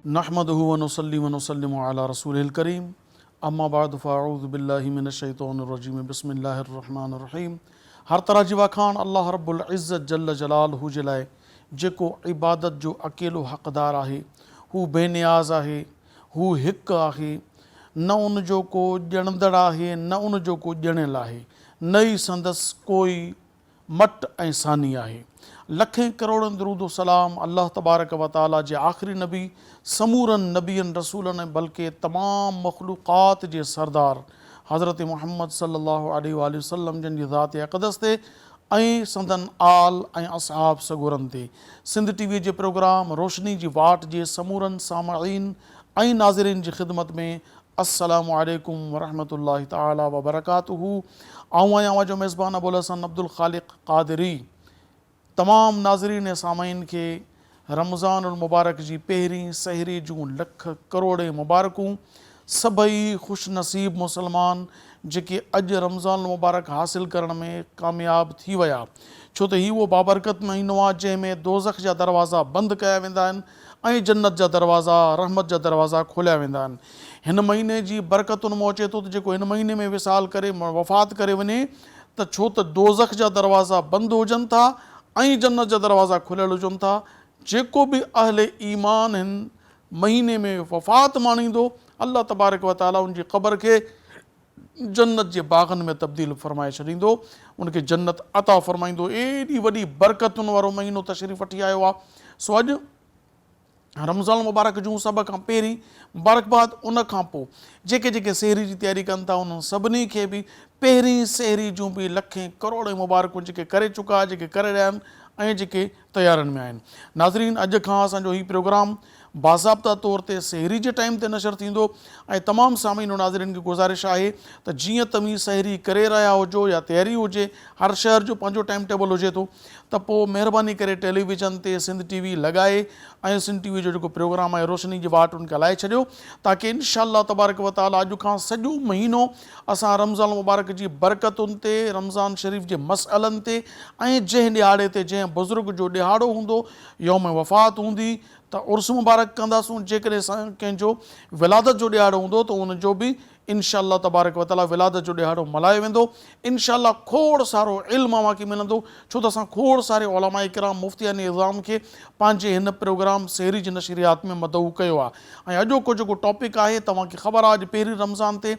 نحمدہ ونصلی ونسلم علی رسولہ الکریم اما بعد فاعوذ باللہ من الشیطان الرجیم بسم اللہ الرحمن الرحیم. ہر طرح جی واخان اللہ رب العزت جل جلالہ जे लाइ जेको इबादत जो अकेलो हक़दार आहे, हू बेनियाज़ आहे, हू हिकु आहे, न उन जो को ॼणंदड़ आहे न उन जो को ॼणियल आहे, न ई संदसि कोई मट ऐं सानी आहे. लखें करोड़नि दरूद सलाम अल्लाह तबारक व ताला जे आख़िरी नबी समूरनि नबियनि रसूलनि ऐं बल्कि तमामु मख़लूक़ात जे सरदार हज़रत मुहम्मद सल्लल्लाहु अलैहि वसल्लम जन जी ज़ात अक़दस ते ऐं संदन आल ऐं असहाब सगोरनि ते. सिंध टीवीअ जे प्रोग्राम रोशनी जी वाट जे समूरनि सामईन ऐं नाज़रीन जी ख़िदमत में अस्सलामु अलैकुम वरहमतुल्लाहि ताला वबरकातुहू. आऊं आहियां जो मेज़बान अबुल हसन अब्दुल ख़ालिक़ क़ादिरी. तमामु नाज़रीन ऐं सामईन खे रमज़ानुल मुबारक जी पहिरीं सहरी जूं लख करोड़ मुबारकूं. सभई ख़ुशि नसीब मुसलमान जेके अॼु रमज़ानुल मुबारक हासिल करण में कामयाब थी विया, छो त हीउ उहो बाबरकत महीनो आहे जंहिं में दोज़ख जा दरवाज़ा बंदि कया वेंदा आहिनि ऐं जन्नत जा दरवाज़ा रहमत जा दरवाज़ा खोलिया वेंदा आहिनि. हिन महीने जी बरकतुनि मां अचे थो त जेको हिन महीने में विसाल करे वफ़ात करे वञे त छो त दोज़ख जा दरवाज़ा बंदि हुजनि था ऐं जन्नत जा दरवाज़ा खुलियल हुजनि था. जेको बि अहले ईमान हिन महीने में वफ़ात माणींदो, अल्लाह तबारक व ताला उनजी क़बर खे जन्नत जे बाग़नि में तब्दील फ़रमाए छॾींदो, उनखे जन्नत अता फ़रमाईंदो. एॾी वॾी बरकतुनि वारो महीनो तशरीफ़ वठी आयो आहे. सो अॼु रमज़ान मुबारक जूं सभ खां पहिरीं मुबारकबाद. उन खां पोइ जेके जेके सहरी जी तयारी कनि था उन्हनि सभिनी खे बि पहिरीं सहरी जूं बि लखें करोड़ मुबारकूं जेके करे चुका, जेके करे रहिया आहिनि ऐं जेके तयारनि में आहिनि. नाज़रीन, अॼु खां असांजो हीउ प्रोग्राम बाज़ाब्ता तौर ते सहरी जे टाइम ते नशर थींदो ऐं तमामु सामीन नाज़रीन खे गुज़ारिश आहे त जीअं तव्हीं सहरी करे रहिया हुजो या तयारी हुजे, हर शहर जो पंहिंजो टाइम टेबल हुजे थो, त पोइ महिरबानी करे टेलीविज़न ते सिंध टीवी लॻाए ऐं सिंध टीवी जो जेको प्रोग्राम आहे रोशनी जी वाट उनखे हलाए छॾियो, ताकी इंशाअल्लाह तबारक व ताला अॼु खां सॼो महीनो असां रमज़ान मुबारक जी बरकतुनि ते, रमज़ान शरीफ़ जे मसइलनि ते ऐं जंहिं ॾिहाड़े ते जंहिं बुज़ुर्ग जो ॾिहाड़ो हूंदो, यौम वफ़ात हूंदी त उर्स मुबारक कंदासूं. जेकॾहिं कंहिंजो विलादत जो ॾिहाड़ो हूंदो त उनजो बि इंशाअल्लाह तबारक व ताला विलादत जो ॾिहाड़ो मल्हायो वेंदो. इंशाअल्लाह खोड़ सारो इल्मु अव्हांखे मिलंदो, छो त असां खोड़ सारे उलमा इकराम मुफ़्तियान इज़ाम खे पंहिंजे हिन प्रोग्राम सहरी जी नशरियात में मदऊ कयो आहे. ऐं अॼोको जेको टॉपिक आहे तव्हांखे ख़बर आहे, अॼु पहिरीं रमज़ान ते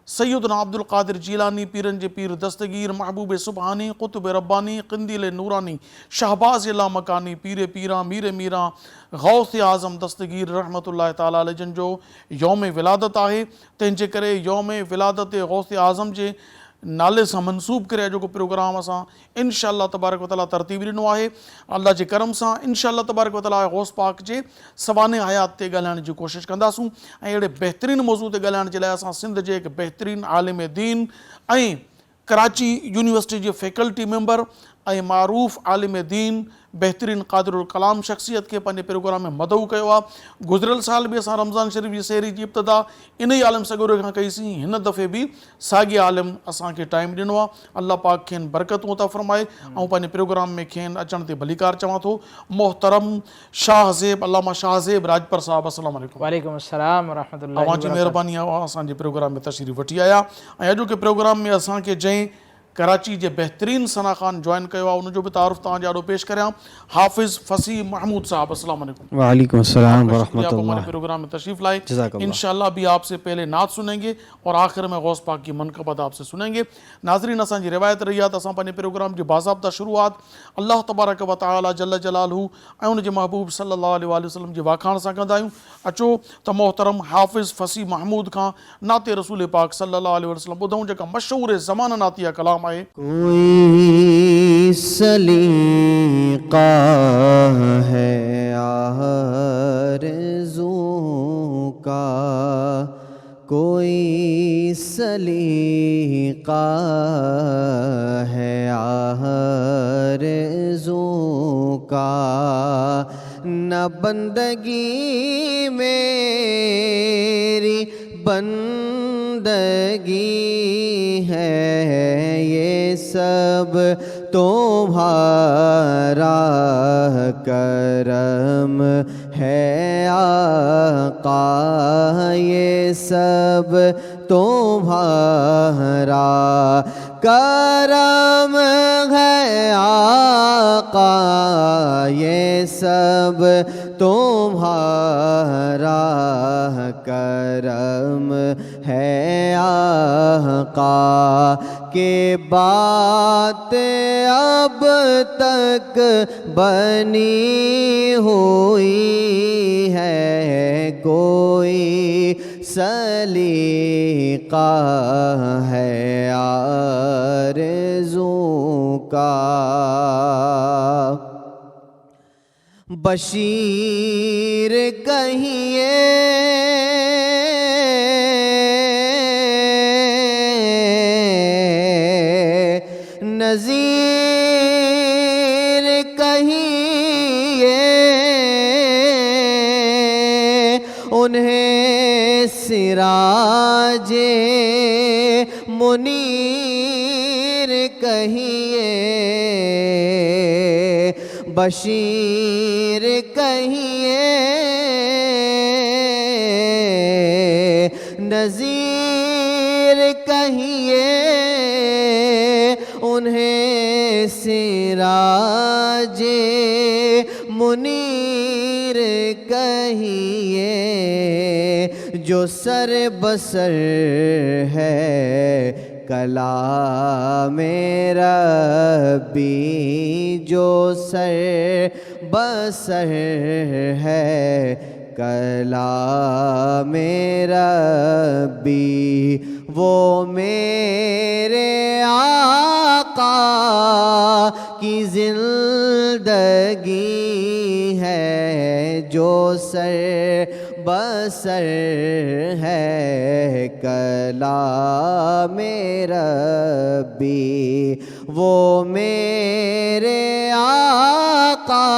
सैयदना अब्दुल क़ादिर जीलानी, पीरनि जे पीर दस्तगीर, महबूब सुबहानी, क़ुतुब रब्बानी, क़िंदील नूरानी, शहबाज़ लामकानी, पीर पीरां, मीर मीरां, गौस आज़म दस्तगीर रहमतुल्लाह ताला अलैह जन जो यौम विलादत आहे. तंहिंजे करे यौम विलादत गौस आज़म जे नाले सां मनसूब करे जेको प्रोग्राम असां इंशाअल्लाह तबारक व ताला तरतीब ॾिनो आहे. अल्लाह जे करम सां इंशाअल्लाह तबारक व ताला गौस पाक जे सवाने हयात ते ॻाल्हाइण जी कोशिशि कंदासूं ऐं अहिड़े बहितरीनु मौज़ू ते ॻाल्हाइण जे लाइ असां सिंध जे हिकु बहितरीनु आलिम दीन ऐं कराची यूनिवर्सिटी जे फैकल्टी मेंबर ऐं मारूफ़ आलिम दीन बहितरीनु क़ादिरुल कलाम शख़्सियत खे पंहिंजे प्रोग्राम में मदऊ कयो आहे. गुज़िरियल साल बि असां रमज़ान शरीफ़ जी सहरी जी इब्तिदा इन ई आलिम सगोरे खां कईसीं. हिन दफ़े बि साॻिए आलिम असांखे टाइम ॾिनो आहे. अल्लाह पाक खेनि बरकतूं अता फ़रमाए ऐं पंहिंजे प्रोग्राम में खेनि अचण ते भलीकार चवां थो. मोहतरम शाहज़ेब अल्लामा शाहज़ेब राजपर साहिबु, अस्सलामु अलैकुम. वालेकुम अस्सलाम वरहमतुल्लाहि तव्हांजी महिरबानी आहे असांजे प्रोग्राम में तशरीफ़ वठी आया. ऐं अॼोके प्रोग्राम में असांखे जंहिं कराची जे बहितरीनु सना ख़ान जॉइन कयो आहे उनजो बि तारुफ़ तव्हांजे ॾाढो पेश करियां. हाफ़िज़ फ़सीह महमूद साहब, अस्सलामु अलैकुम. वालेकुम अस्सलाम वरहमतुल्लाह. हमारे प्रोग्राम में तशरीफ़ लाए. इंशाअल्लाह भी आपसे पहले नात सुनेंगे और आखिर में गौस पाक की मनक़बत आपसे सुनेंगे. नाज़रीन, असांजी रिवायत रही आहे त असां पंहिंजे प्रोग्राम जी बाज़ाब्ता शुरूआत अल्लाह तबारक व ताला जल जलालहू ऐं उनजे महबूब सल्लल्लाहु अलैहि वसल्लम जे वाखाण सां कंदा आहियूं. अचो त मोहतरम हाफ़िज़ फ़सीह महमूद खां नाते रसूल पाक सल्लल्लाहु अलैहि वसल्लम ॿुधूं जेका मशहूर ज़माना नातिया कलाम आहे. कोई सलीक़ा है आरज़ू का, कोई सलीक़ा है आरज़ू का, न बंदगी मेरी बंदगी ہے یہ سب تمہارا کرم ہے آقا، یہ سب تمہارا کرم ہے آقا، یہ سب تمہارا کرم ہے آقا، کہ بات اب تک بنی ہوئی ہے کوئی سلیقہ ہے آرزوں کا، بشیر کہیے نذیر کہیے، انہیں سراج منیر کہیے، بشیر کہیے نذیر کہیے، انہیں سراج منیر کہیے، جو سر بسر ہے کلام ربی، جو سر بسر ہے کلام ربی، وہ میرے آقا کی زندگی ہے، جو سر بسر ہے کلام ربی، وہ میرے آقا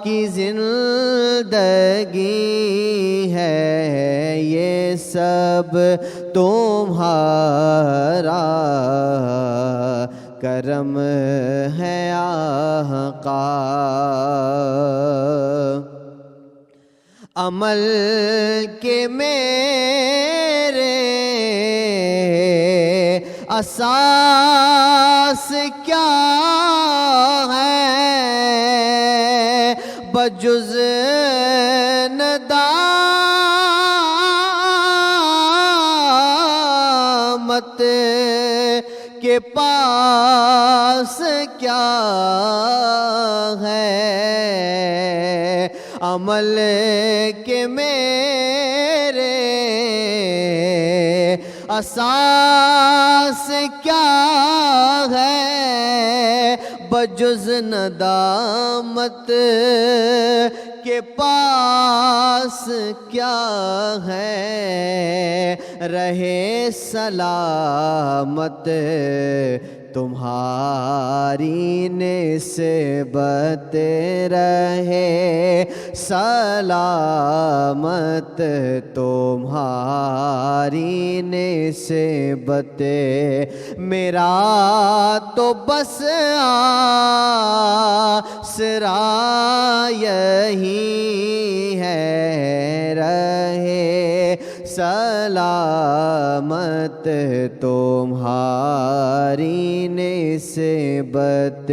کی زندگی ہے، یہ سب تمہارا کرم ہے آقا، عمل کے میرے اساس کیا ہے، بجز ندامت کے پاس کیا ہے، عمل کے میرے اساس کیا ہے، بجز ندامت کے پاس کیا ہے، رہے سلامت تمہاری نسبت، رہے سلامت تمہاری نسبت، میرا تو بس آسرا یہی ہے، رہے سلامت تمہاری نسبت،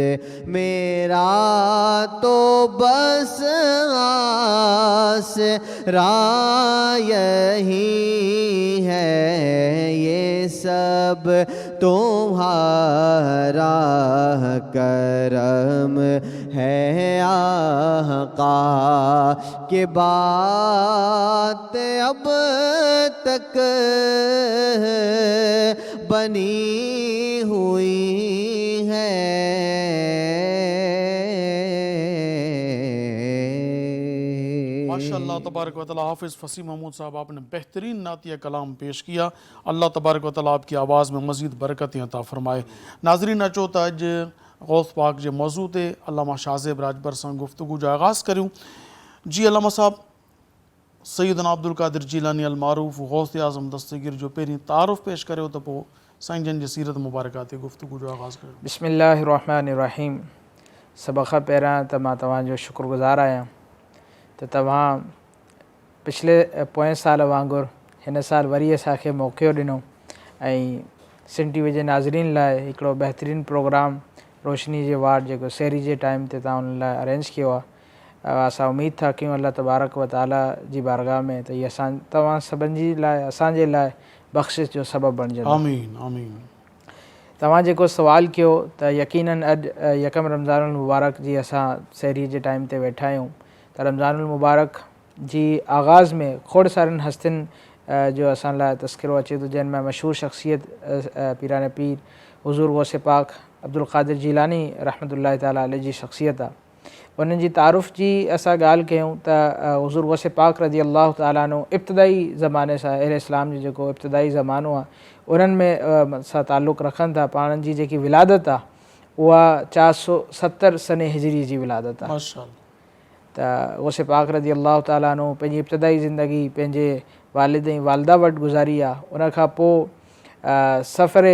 میرا تو بس آسرا یہی ہے، یہ سب تمہارا کرم ہے آقا، کہ بات اب تک بنی ہوئی ہے۔ ماشاءاللہ تبارک و تعالیٰ۔ حافظ فصیح محمود صاحب، آپ نے بہترین نعتیہ کلام پیش کیا۔ اللہ تبارک و تعالیٰ آپ کی آواز میں مزید برکتیں عطا فرمائے۔ ناظرین اچو تا اج غوث پاک جے موضوع تے علامہ شاہ زیب راجبر سان گفتگو جو آغاز کریوں۔ جی علامہ صاحب، सैयदना अब्दुल क़ादिर जीलानी अल मारूफ़ गौस आज़म दस्तगीर जो पहिरीं तारुफ़ पेश करियो त पोइ साईं जन जी सीरत मुबारका ते गुफ़्तगू जो आगाज़ करियो। बिस्मिल्लाहिर्रहमानिर्रहीम। सभ खां पहिरियां त मां तव्हांजो शुक्रगुज़ार आहियां त तव्हां पिछले पोएं साल वांगुरु हिन साल वरी असांखे मौक़ो ॾिनो ऐं सिंध टीवी जे नाज़रीन लाइ हिकिड़ो बहितरीनु प्रोग्राम रोशनी जे वार्ड जेको सहरी जे टाइम ते तव्हां उन लाइ अरेंज कयो आहे। असां उमेद था कयूं अल्लाह तबारक व ताला जी बारगाह में त इहा तव्हां सभिनी जी लाइ असांजे लाइ बख़्शिश जो सबबु बणिजंदो। आमीन आमीन। तव्हां जेको सुवाल कयो त यकीनन अॼु यकम रमज़ानुल मुबारक जी असां सहरी जे टाइम ते वेठा आहियूं त रमज़ानुल मुबारक जी आगाज़ में खोड़ सारनि हस्तियुनि जो असां लाइ तस्करो अचे थो, जंहिं में मशहूरु शख़्सियत पीराने पीर हुज़ूर गौसे पाक अब्दुल क़ादिर जीलानी रहमतुल्लाहि ताला अलैह जी शख़्सियत आहे। उन्हनि जी तारुफ़ जी असां ॻाल्हि कयूं त हुज़ूर गौसे पाक रज़ी अल्लाह ताला अन्हु इब्तिदाई ज़माने सां अहले इस्लाम जो जेको इब्तिदाई ज़मानो आहे उन्हनि में सां ताल्लुक़ रखनि था। पाणनि जी जेकी विलादत आहे उहा 470 सने हिजरी जी विलादत आहे। माशाअल्लाह। त गौसे पाक रज़ी अल्लाह ताला अन्हु पंहिंजी इब्तिदाई ज़िंदगी पंहिंजे वालिद ऐं वालिदा वटि गुज़ारी आहे। उन खां पोइ सफ़र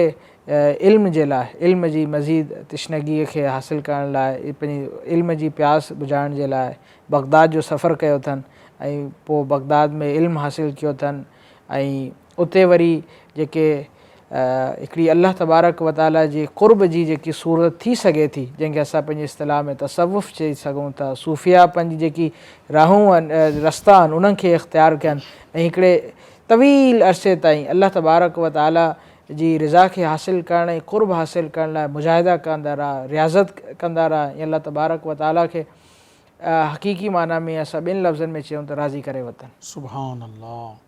इल्म जे लाइ इल्म जी मज़ीद तिश्नगीअ खे हासिलु करण लाइ पंहिंजी इल्म जी प्यास बुझाइण जे लाइ बगदाद जो सफ़रु कयो अथनि ऐं पोइ बगदाद में इल्मु हासिलु कयो अथनि ऐं उते वरी जेके हिकिड़ी अल्लाह तबारक व ताला जे क़ुर्ब जी जेकी सूरत थी सघे थी, जंहिंखे असां पंहिंजे इस्तिलाह में तसव्वुफ़ चई सघूं था, सूफ़ियापन जी जेकी राहूं आहिनि रस्ता आहिनि उन्हनि खे इख़्तियार कनि ऐं हिकिड़े तवील अरसे ताईं अल्लाह तबारक व ताला जी रिज़ा खे हासिलु करण ऐं क़ुर्ब हासिलु करण लाइ मुजाहिदा कंदा रहा, रियाज़त कंदा रहा ऐं अल्लाह तबारक व ताला खे हक़ीक़ी माना में असां ॿिनि लफ़्ज़नि में चयूं त राज़ी करे वठनि। सुभान अल्लाह।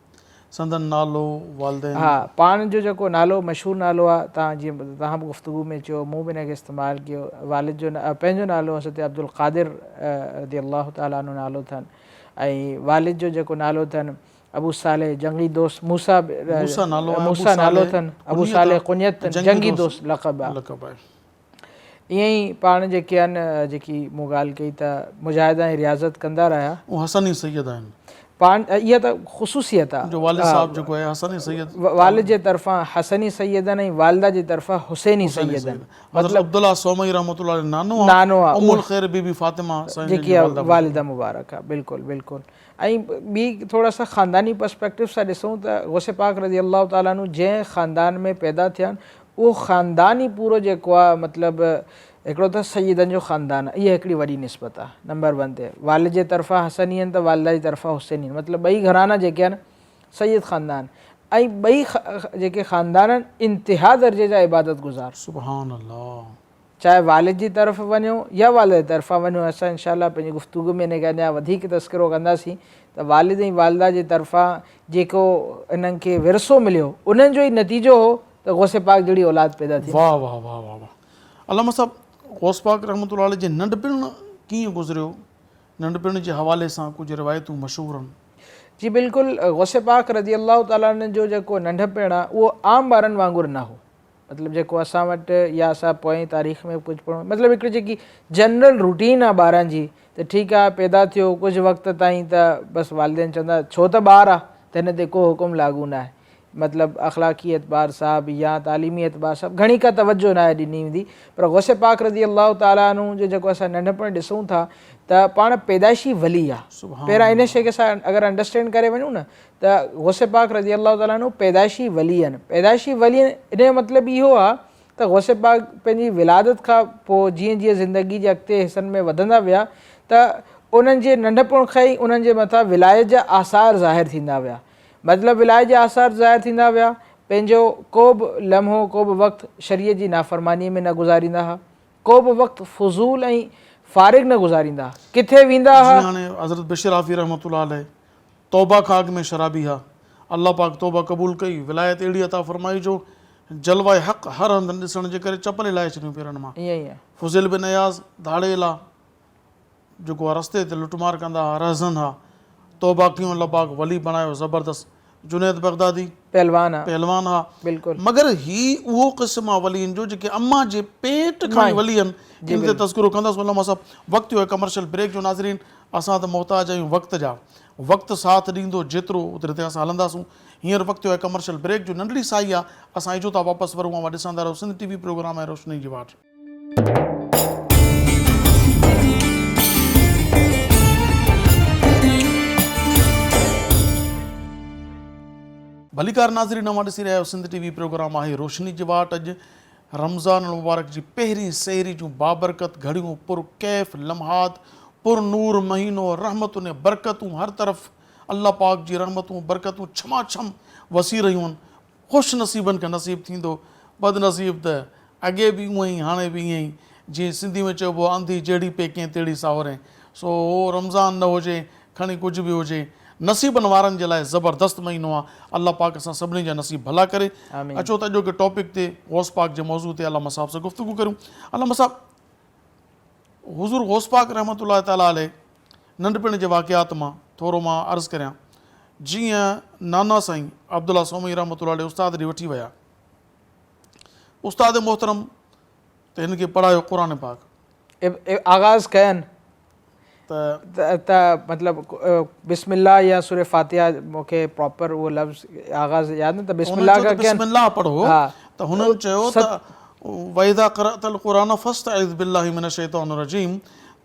संदन नालो वालिदैन। हा, पाण जो जेको नालो मशहूरु नालो आहे, तव्हां जीअं तव्हां बि गुफ़्तगू में चयो, मूं बि हिनखे इस्तेमालु कयो। वालिद जो पंहिंजो नालो हज़रत अब्दुल क़ादिर रज़ी अल्लाह ताला अन्हु नालो अथनि ऐं वालिद जो जेको नालो अथनि अबू सालेह जंगी दोस्त मूसा नालो अथनि, अबू सालेह कुनियत जंगी दोस्त लक़ब आहे। ईअं ई पाण जेके आहिनि जेकी मूं ॻाल्हि कई त मुजाहिदा ऐं रियाज़त कंदा रहिया। हसनी सैयद आहिनि पाण, इहा त ख़ुसूसियत आहे। वालिद साहब जेको आहे हसनी सैयद, वालिद जे तरफ़ां हसनी सैयदनि ऐं वालिदा जे तरफ़ां हुसैनी सैयदनि। मतिलबु अब्दुल्ला सोमई रहमतुल्लाह अलैह नानो आहे, उम्मुल ख़ैर बीबी फातिमा जेकी आहे वालिदा मुबारक आहे। बिल्कुलु बिल्कुलु। ऐं ॿी थोरा सा ख़ानदानी पर्सपेक्टिव सां ॾिसूं त गौसे पाक रज़ी अल्लाह ताला अन्हु जंहिं ख़ानदान में पैदा थिया आहिनि उहो ख़ानदान ई पूरो जेको आहे मतिलबु हिकिड़ो त सैयदनि जो ख़ानदान आहे। इहा हिकिड़ी वॾी निस्बत आहे। नंबर 1 ते वालिद जे तरफ़ां हसनी आहिनि त वालिदा जी तरफ़ां हुसैनी आहिनि, मतिलबु ॿई घराना जेके आहिनि सैयद ख़ानदान ऐं ॿई जेके ख़ानदान आहिनि इंतिहा दर्जे जा इबादत गुज़ार। सुभान अल्लाह। चाहे वालिद जी तरफ़ वञो या वालिद जी तरफ़ां वञो, असां इंशाअल्लाह पंहिंजी गुफ़्तगू में हिनखे अञा वधीक तस्करो कंदासीं त वालिद ऐं वालिदा जे तरफ़ां जेको इन्हनि खे विरसो मिलियो उन्हनि जो ई नतीजो हो त गौसे पाक जहिड़ी औलाद पैदा थी। वाह वाह वाह वाह वाह। अल्लामा साहब, गौस पाक रहमतुल्लाह अलैह जे नंढपिण कीअं गुज़रियो? नंढपिण जे हवाले सां कुझु रिवायतूं मशहूरु आहिनि। जी बिल्कुलु। गौसे पाक रज़ी अल्लाह ताला जो जेको नंढपिण आहे उहो आम ॿारनि वांगुरु न हो। मतिलबु जेको असां वटि या असां पोइ तारीख़ में कुझु पढ़ूं, मतिलबु हिकिड़ी जेकी जनरल रूटीन आहे ॿारनि जी त ठीकु आहे पैदा थियो कुझु वक़्त ताईं त बसि वालिदैन चवंदा छो त ॿारु आहे त हिन ते को हुकुम लागू न आहे। मतिलबु अख़लाक़ी एतबार सां बि या तालीमी एतबार सां घणी का तवजो न आहे ॾिनी वेंदी। पर गौसे पाक रज़ी अल्लाह ताला अन्हु जो जेको असां नंढपण ॾिसूं था त पाण पैदाइशी वली आहे। पहिरां इन शइ खे असां अगरि अंडरस्टैंड करे वञूं न त गौसे पाक रज़ी अल्लाह ताला अन्हु पैदाइशी वली आहिनि। पैदाइशी वली इन जो मतिलबु इहो आहे त गौसे पाक पंहिंजी विलादत खां पोइ जीअं जीअं ज़िंदगी जे अॻिते हिसनि में वधंदा विया त उन्हनि जे नंढपण खां ई उन्हनि जे मथां विलायत जा आसार ज़ाहिर थींदा विया। मतिलबु विलायत जा आसार ज़ाहिर थींदा विया। पंहिंजो को बि लम्हो को बि वक़्तु शरीअत जी नाफ़रमानीअ में न गुज़ारींदा हुआ, को बि वक़्तु फ़ुज़ूल ऐं फ़ारिग न गुज़ारींदा। किथे वेंदा हुआ? हाणे हज़रत बशीर आफ़ी रहमतुल्लाह अलैह तौबा खां अॻु में शराबी हा, अल्लाह पाक तौबा क़बूल कई, विलायत अहिड़ी अता फरमाई जो जलवा हक़ हर हंधि ॾिसण जे करे चपल लाहे छॾियूं पेरनि मां। ईअं ई आहे। फुज़िल बिन अयाज़ धाड़ेल आहे जेको आहे रस्ते ते लुटमार कंदा हुआ, रहज़न हा, तौबा कयूं अल्लाह पाक वली बणायो ज़बरदस्त। जुनैद बगदादी पहलवान हा। बिल्कुलु। मगर ही उहो क़िस्म आहे वलियुनि जो जेके अम्मा जे पेट खां ई वली आहिनि, जिन ते तज़किरो कंदासीं। अल्लामा साहब वक़्तु हुयो कमर्शियल ब्रेक जो। नाज़रीन असां त मोहताज आहियूं वक़्त जा, वक़्तु साथ ॾींदो जेतिरो ओतिरे ते असां हलंदासूं। हींअर वक़्तु आहे कमर्शियल ब्रेक जो, नंढड़ी साई आहे, असां इजो था वापसि वरूं। ऐं ॾिसंदा रहो सिंध TV प्रोग्राम आहे रोशनी जी वाट। भलीकार नाज़रीन, नवां ॾिसी रहिया आहियो सिंध TV प्रोग्राम आहे रोशनी जी वाट। अॼु रमज़ान मुबारक जी पहिरीं सहरी जूं बाबरकत घड़ियूं, पुर कैफ़ लम्हात, पुर नूर महीनो, रहमतुन ऐं बरकतूं हर तरफ़ अल्लाह पाक जी रहमतूं बरकतूं छमाछम वसी रहियूं आहिनि। ख़ुशि नसीबनि खे नसीबु थींदो, बदनसीब त अॻे बि उअं ई हाणे बि ईअं ई। जीअं सिंधी में चइबो आहे, अंधी जहिड़ी पेके तेड़ी सावरे। सो उहो रमज़ान न हुजे, खणी कुझु बि हुजे, नसीबनि वारनि जे लाइ ज़बरदस्त महीनो आहे। अल्लाह पाक असां सभिनी जा नसीब भला करे। अचो त अॼोके टॉपिक ते, गौस पाक जे मौज़ू ते अल्लामा साहब सां गुफ़्तगू करूं। अल्लामा साहब, हुज़ूर गौस पाक रहमतुल्लाह ताला अलैह नंढपिण जे वाक़ियात मां थोरो मां अर्ज़ु करियां। जीअं नाना साईं अब्दुल्ला सोमई रहमतुल्लाह अलैह उस्ताद ॾे वठी विया, उस्ताद मोहतरम त हिन खे पढ़ायो क़ुरान पाक, आगाज़ कयनि त मतिलबु बिस्मिल्लाह या सूरह फातिहा, मूंखे प्रॉपर उहो लफ़्ज़ आगाज़ यादि न, त बिस्मिल्लाह का बिस्मिल्लाह पढ़ो। त हुननि चयो त वइज़ा क़रअतल क़ुरान फस्तइज़ बिल्लाहि मिनश शैतानिर रजीम।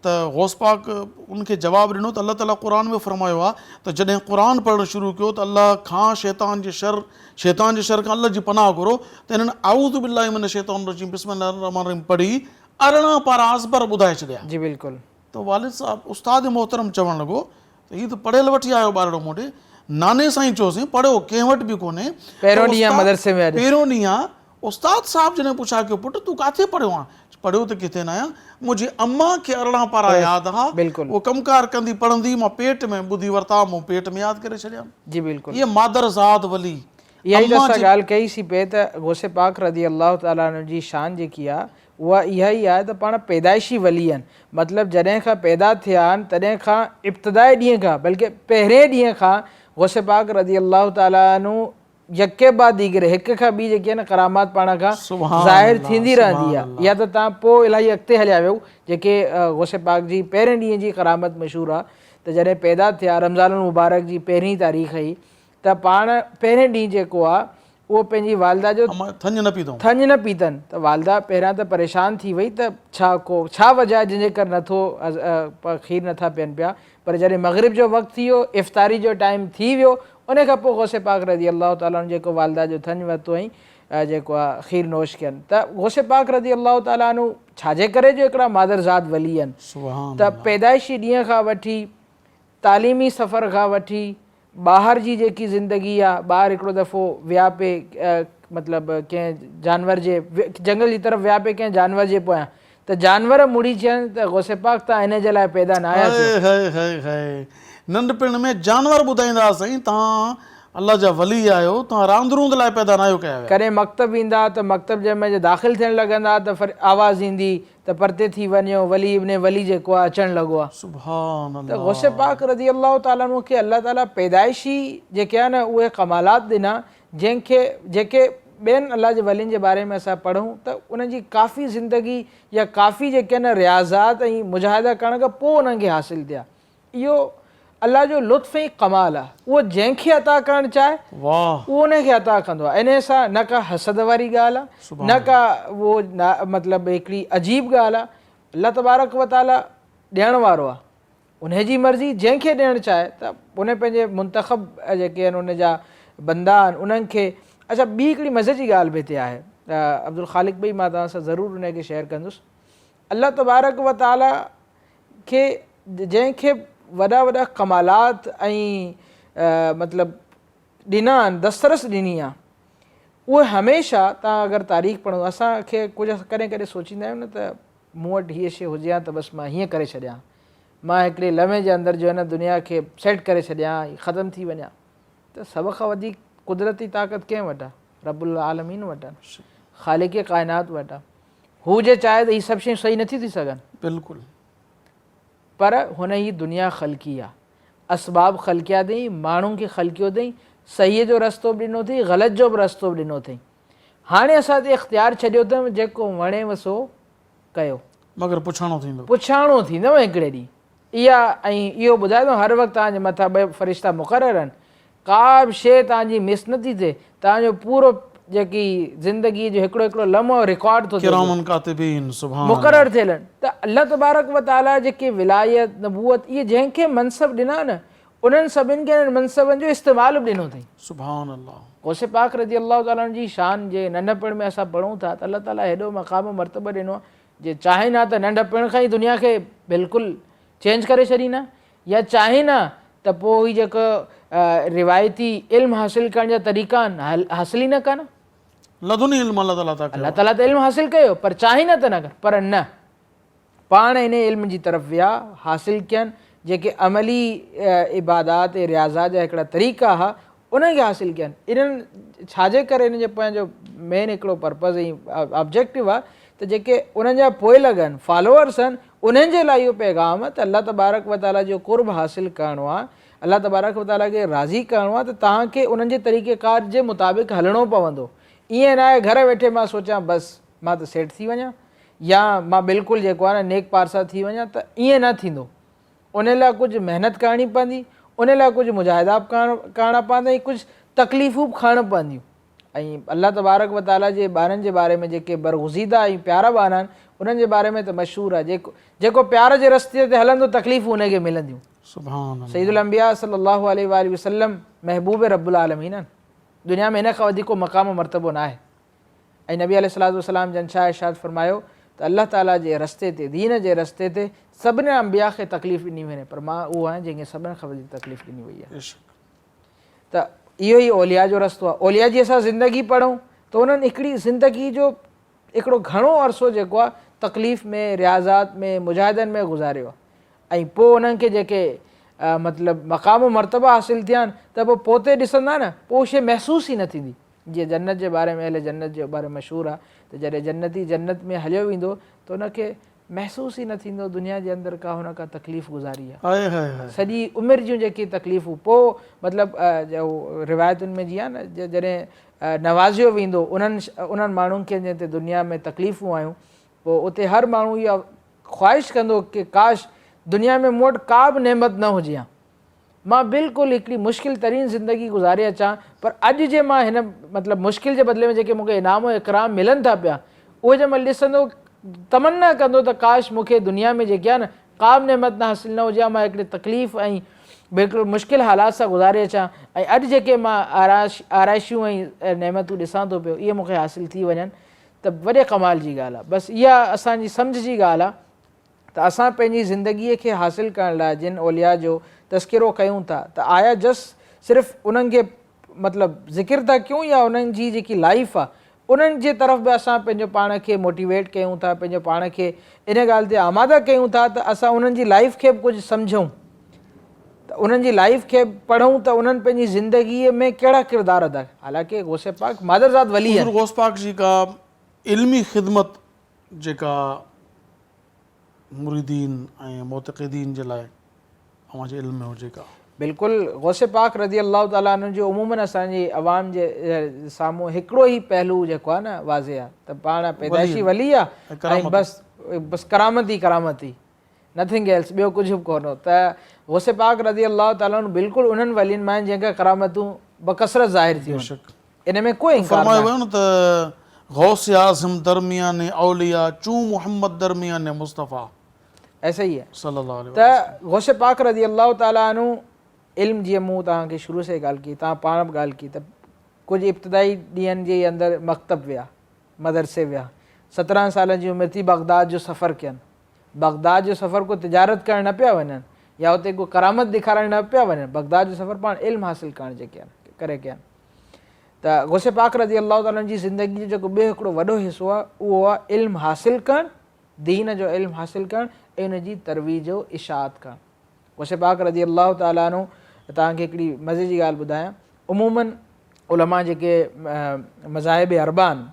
त गौस पाक उनखे जवाबु ॾिनो त अल्लाह ताला क़ुरान में फरमायो आहे त जॾहिं क़ुरान पढ़णु शुरू कयो त अल्लाह खां शैतान जे शर खां अल्लाह जी पनाह घुरो। त हिननि आऊज़ु बिल्लाहि मिनश शैतानिर रजीम बिस्मिल्लाहिर रहमानिर रहीम पढ़ी 18 पारा असबर ॿुधाए छॾिया। जी बिल्कुलु। त वालिद साहब उस्ताद मोहतरम चवणु लॻो त हीअ त पढ़ियल वठी आयो ॿारड़ो मूं ॾे। नाने साईं चयोसीं पढ़ियो, कंहिं वटि बि कोन्हे। पहिरियों ॾींहुं मदरसे में, पहिरियों ॾींहुं आहे। उस्ताद साहब जॾहिं पुछा कयो, पुटु तूं किथे पढ़ियो आहे? पढ़ियो त किथे न आहियां, मुंहिंजी अम्मा खे 18 पारा यादि हुआ, उहो कमकार कंदी पढ़ंदी, मां पेट में ॿुधी वरिता, मूं पेट में यादि करे छॾिया। जी बिल्कुलु। इहे मादर ज़ात वली, इहा ई असां ॻाल्हि कईसीं पिए त गौसे पाक रज़ी अल्लाह ताला अन्हु जी शान जेकी आहे उहा इहा ई आहे त पाण पैदाइशी वली आहिनि। मतिलबु जॾहिं खां पैदा थिया आहिनि तॾहिं खां इब्तिदाई ॾींहं खां, बल्कि पहिरें ॾींहं खां गौसे पाक रज़ी अल्लाह ताला अन्हु यके बाद दीगरे हिक खां ॿी जेकी आहे न करामात पाण खां ज़ाहिर थींदी रहंदी आहे। या त तव्हां पोइ इलाही अॻिते हलिया वियो, जेके गौसे पाक जी पहिरें ॾींहं जी करामत मशहूरु आहे त जॾहिं पैदा थिया रमज़ान मुबारक जी पहिरीं तारीख़ हुई त पाण पहिरें ॾींहुं जेको आहे उहो पंहिंजी वालदा जो थञ न पीतनि। त वालदा पहिरियां त परेशान थी वई त छा वजह आहे जंहिंजे करे नथो खीर नथा पियनि पिया। पर जॾहिं मग़रिब जो वक़्तु थी वियो, इफ़्तारी जो टाइम थी वियो, उन खां पोइ गौसे पाक रज़ी अल्लाह ताला जेको वालदा जो थञ वरितो ऐं जेको आहे खीर नोश कयनि। त गौसे पाक रज़ी अल्लाह ताला छाजे करे जो हिकिड़ा मादर ज़ात वली आहिनि। त पैदाइशी ॾींहं खां वठी, तालीमी सफ़र खां वठी, ॿाहिरि जी जेकी ज़िंदगी आहे, ॿाहिरि हिकिड़ो दफ़ो विया पिए, मतिलबु कंहिं जानवर जे जंगल जी तरफ़ विया पिए कंहिं जानवर जे पोयां, त जानवर मुड़ी थियनि त गौसे पाक तव्हां हिन जे लाइ पैदा न आया। नंढपिण में जानवर ॿुधाईंदा साईं, तव्हां अल्लाह जा वली आहियो, तव्हां रांदरूंद लाइ पैदा न आहियो कया। कॾहिं मकतब ईंदा त मकतब जंहिंमें दाख़िल थियणु लॻंदा त आवाज़ ईंदी त परते थी वञो, वली इब्न वली जेको आहे अचणु लॻो आहे। सुभान अल्लाह। त गौसे पाक रज़ी अल्लाह ताला खे अल्लाह ताला पैदाइशी जेके आहे न उहे कमालात ॾिना, जेके ॿियनि अल्लाह जे वलियुनि जे बारे में असां पढ़ूं त उनजी काफ़ी ज़िंदगी या काफ़ी जेके न रियाज़ात ऐं मुजाहिदा करण खां पोइ उन्हनि खे हासिलु थिया। इहो अल्लाह जो लुत्फ़ ऐं कमाल आहे। उहो जंहिंखे अता करणु चाहे उहो उनखे अता कंदो आहे। इन सां न का हसद वारी ॻाल्हि आहे, न का उहो मतिलबु हिकिड़ी अजीब ॻाल्हि आहे। अल्लाह तबारक व ताला ॾियण वारो आहे, उनजी मर्ज़ी जंहिंखे ॾियणु चाहे त उन पंहिंजे मुंतख़ब जेके आहिनि उन जा बंदा आहिनि उन्हनि खे। अच्छा, ॿी हिकिड़ी मज़े जी ॻाल्हि बि हिते आहे, अब्दुल ख़ालिक़ भाई, मां तव्हां सां ज़रूरु उनखे शेयर कंदुसि। अल्लाह तबारक व ताला खे जंहिंखे वॾा वॾा कमालात ऐं मतिलबु ॾिना आहिनि, दस्तरस ॾिनी आहे, उहे हमेशह तव्हां अगरि तारीख़ पढ़ो, असांखे कुझु कॾहिं कॾहिं सोचींदा आहियूं न त मूं वटि हीअ शइ हुजे हा त बसि मां हीअं करे छॾियां, मां हिकिड़े लम्हे जे अंदरि जो आहे न दुनिया खे सेट करे छॾियां, ख़तमु थी वञा। त सभ खां वधीक कुदरती ताक़त कंहिं वटि आहे? रब्बुल आलमीन वटि आहे, ख़ालिक़ काइनात वटि आहे। हू जे चाहे त हीअ सभु शयूं सही नथी थी सघनि, बिल्कुलु, पर हुन जी दुनिया ख़लकी आहे, असबाब ख़लकिया अथई, माण्हुनि खे ख़लकियो अथई, सहीअ जो रस्तो बि ॾिनो अथई, ग़लति जो बि रस्तो बि ॾिनो अथई। हाणे असां ते इख़्तियार छॾियो अथऊं, जेको वणेव सो कयो, मगर पुछाणो थींदव हिकिड़े ॾींहुं। इहा ऐं इहो ॿुधाए थो हर वक़्तु तव्हांजे मथां 2 फ़रिश्ता मुक़ररु आहिनि, का बि शइ तव्हांजी मिस नथी थिए, तव्हांजो पूरो जेकी ज़िंदगी जो हिकिड़ो हिकिड़ो लम्हो रिकॉर्ड थो थिए किरामन कातिबीन सुभान मुक़ररु थियल आहिनि। त अल्लाह तबारक व ताला जेके विलायत नबूअत इहे जंहिंखे मनसब ॾिना न, उन्हनि सभिनि खे इन्हनि मनसबनि जो इस्तेमालु बि ॾिनो अथई। सुभान अल्लाह। गौसे पाक रज़ी अल्लाह ताला जी शान जे नंढपण में असां पढ़ूं था त अल्लाह ताला हेॾो मक़ाम मर्तबो ॾिनो आहे, जे चाहे न त नंढपण खां ई दुनिया खे बिल्कुलु चेंज करे छॾींदा, या चाहे न त पोइ ही जेको रिवायती इल्मु हासिलु करण जा तरीक़ा आहिनि हासिल ई न कनि। लदुनी इल्म अल्लाह ताला था अल्लाह ताला त इल्मु हासिलु कयो पर चाहे न त न कर, पर न पाण इन इल्म जी तरफ़ विया, हासिलु कयनि, जेके अमली इबादात ऐं रियाज़ात जा हिकिड़ा तरीक़ा हुआ उनखे हासिलु कयनि। इन्हनि छाजे करे इन जो पंहिंजो मेन हिकिड़ो पर्पज़ ऐं ऑब्जेक्टिव आहे त जेके उन्हनि जा पोइ लॻनि फॉलोअर्स आहिनि उन्हनि जे लाइ इहो पैगाम आहे त अल्लाह तबारक व ताला जो कुर्ब हासिलु करिणो आहे, अल्लाह तबारक व ताला खे राज़ी करिणो आहे, त तव्हांखे उन्हनि जे तरीक़ेकार जे मुताबिक़ हलणो पवंदो। ईअं न आहे घर वेठे मां सोचां बसि मां त सेट थी वञा या मां बिल्कुलु जेको आहे न नेक पारसा थी वञा, त ईअं न थींदो। उन लाइ कुझु महिनत करणी पवंदी, उन लाइ कुझु मुजाहिदा बि करणा पवंदा ऐं कुझु तकलीफ़ूं बि खणणु पवंदियूं। ऐं अल्लाह तबारक व ताला जे ॿारनि जे बारे में जेके बरगुज़ीदा ऐं प्यारा ॿार आहिनि उन्हनि जे बारे में त मशहूरु आहे, जेको प्यार जे रस्ते ते हलंदो तकलीफ़ूं उनखे मिलंदियूं। सुभान सईदुल अंबिया सल्लल्लाहु अलैहि वसल्लम महबूब रब्बुल आलमीन आहिनि, दुनिया में इन खां वधीक को मक़ाम मर्तबो न आहे। ऐं नबी अलैहिस्सलातु वस्सलाम जन छा इरशाद फरमायो त अल्लाह ताला जे रस्ते ते दीन जे रस्ते ते सभिनी अंबिया खे तकलीफ़ ॾिनी वञे, पर मां उहो आहियां जंहिंखे सभिनि खां वधीक तकलीफ़ ॾिनी वई आहे। त इहो ई औलिया जो रस्तो आहे। औलिया जी असां ज़िंदगी पढ़ूं त उन्हनि हिकिड़ी ज़िंदगी जो हिकिड़ो घणो अरसो जेको आहे तकलीफ़ में, रियाज़ात में, मुजाहिदनि में गुज़ारियो आहे। ऐं पोइ उन्हनि खे जेके मतिलबु मक़ाम मर्तबा हासिलु थिया आहिनि त पोइ पोते ॾिसंदा न पोइ शइ महसूसु ई न थींदी। जीअं जन्नत जे बारे में अहले जन्नत जे बारे में मशहूरु आहे त जॾहिं जन्नती जन्नत में हलियो वेंदो त उनखे महसूसु ई न थींदो दुनिया जे अंदरि का हुन खां तकलीफ़ गुज़ारी आहे। सॼी उमिरि जूं जेकी तकलीफ़ूं पोइ मतिलबु रिवायतुनि में जीअं न जॾहिं नवाज़ियो वेंदो उन्हनि माण्हुनि खे जंहिं ते दुनिया में तकलीफ़ूं आयूं, पोइ उते हर माण्हू इहा ख़्वाहिश कंदो की काश दुनिया में मूं वटि का बि नेमत न हुजे हा, मां बिल्कुलु हिकिड़ी मुश्किल तरीन ज़िंदगी गुज़ारे अचां, पर अॼु जे मां हिन मतिलबु मुश्किल जे बदिले में जेके मूंखे इनाम इकराम मिलनि था पिया उहे जंहिं महिल ॾिसंदो तमन्ना कंदो त काश मूंखे दुनिया में जेके आहे न का बि नेमत न हासिलु न हुजे हा, मां हिकिड़ी तकलीफ़ ऐं बिल्कुलु मुश्किल हालात सां गुज़ारे अचां ऐं अॼु जेके मां आराइशियूं ऐं नेमतूं ॾिसां थो पियो इहे मूंखे हासिलु थी वञनि त वॾे कमाल जी ॻाल्हि आहे। बसि इहा असांजी सम्झ जी ॻाल्हि आहे त असां पंहिंजी ज़िंदगीअ खे हासिलु करण लाइ जिन औलिया जो तस्किरो कयूं था त आया जस्ट सिर्फ़ु उन्हनि खे मतिलबु ज़िकिर था कयूं या उन्हनि जी जेकी लाइफ आहे उन्हनि जे तरफ़ बि असां पंहिंजो पाण खे मोटिवेट कयूं था, पंहिंजो पाण खे इन ॻाल्हि ते आमादा कयूं था त असां उन्हनि जी लाइफ खे बि कुझु सम्झूं, त उन्हनि जी लाइफ खे पढ़ूं त उन्हनि पंहिंजी ज़िंदगीअ में कहिड़ा किरदार अदा कया। हालांकि गौसे पाक मादरज़ात वली आहे, गौस पाक जी का इल्मी ख़िदमत जेका मुरीदीन ऐं मुतक़ीदीन जे लाइ अवांजे इल्म में हुजे का बिल्कुलु गौसे पाक रज़ी अल्लाह ताला अन्हु जो उमूमन असांजी अवाम जे साम्हूं हिकिड़ो ई पहलू जेको आहे न वाज़े आहे त पाण पैदाइशी वली आहे ऐं बसि करामत ई नथिंग एल्स, ॿियो कुझु बि कोन्हो। त गौसे पाक रज़ी अल्लाह ताला बिल्कुलु उन्हनि वलियुनि मां आहिनि जंहिंखां करामतूं बकसरत ज़ाहिर थियूं, इन में कोई फरमायो वियो न त गौस आज़म दरमियान औलिया चू मोहम्मद दरमियान मुस्तफ़ा ऐसा ई आहे सल्लल्लाहु अलैहि त गौसे पाक रज़ी अल्लाह ताला अन्हु इल्म जीअं मूं तव्हांखे शुरू से ॻाल्हि की, तव्हां पाण बि ॻाल्हि की त कुझु इब्तिदाई ॾींहंनि जे अंदरि मकतब विया, मदरसे विया, 17 सालनि जी उमिरि थी बगदाद जो सफ़र कयनि। बगदाद जो सफ़र को तिजारत करणु न पिया वञनि या उते को करामत ॾेखारणु न पिया वञनि, बगदाद जो सफ़र पाण इल्मु हासिलु करणु जेके आहिनि करे कयनि। त गौसे पाक रज़ी अल्लाह ताला जी ज़िंदगी जो जेको ॿियो हिकिड़ो वॾो हिसो आहे उहो आहे इल्मु हासिलु करणु, दीन जो इल्मु हासिलु करणु ऐं उन जी तरवीज जो इशाअत करणु। गौसे पाक रज़ी अल्लाह ताला अन्हु तव्हांखे हिकिड़ी मज़े जी ॻाल्हि ॿुधायां, उमूमन उलमा जेके मज़ाहिब अरबा आहिनि,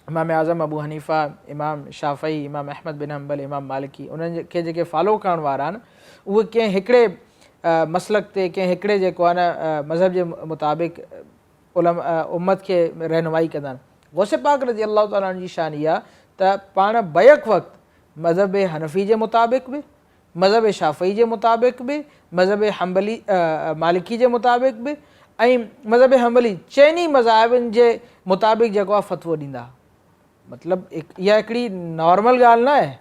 इमाम आज़म अबू हनीफ़ा, इमाम शाफ़ई, इमाम अहमद बिन हम्बल, इमाम मालिकी, उन्हनि खे जेके फॉलो करण वारा आहिनि उहे कंहिं हिकिड़े मसलक ते कंहिं हिकिड़े जेको आहे न मज़हब जे मुताबिक़ उम्मत खे रहनुमाई कंदा आहिनि। गौसे पाक रज़ी अल्लाह ताला जी शान इहा त पाण बैक वक़्तु मज़हब हनफ़ी जे मुताबिक़ बि मज़हब शाफ़ी जे मुताबिक़ बि, मज़हब हम्बली मालिकी जे मुताबिक़ बि, ऐं मज़हब हम्बली चइनी मज़ाहिबनि जे मुताबिक़ जेको आहे फ़तवो ॾींदा। मतिलबु इहा हिकिड़ी नॉर्मल ॻाल्हि न आहे।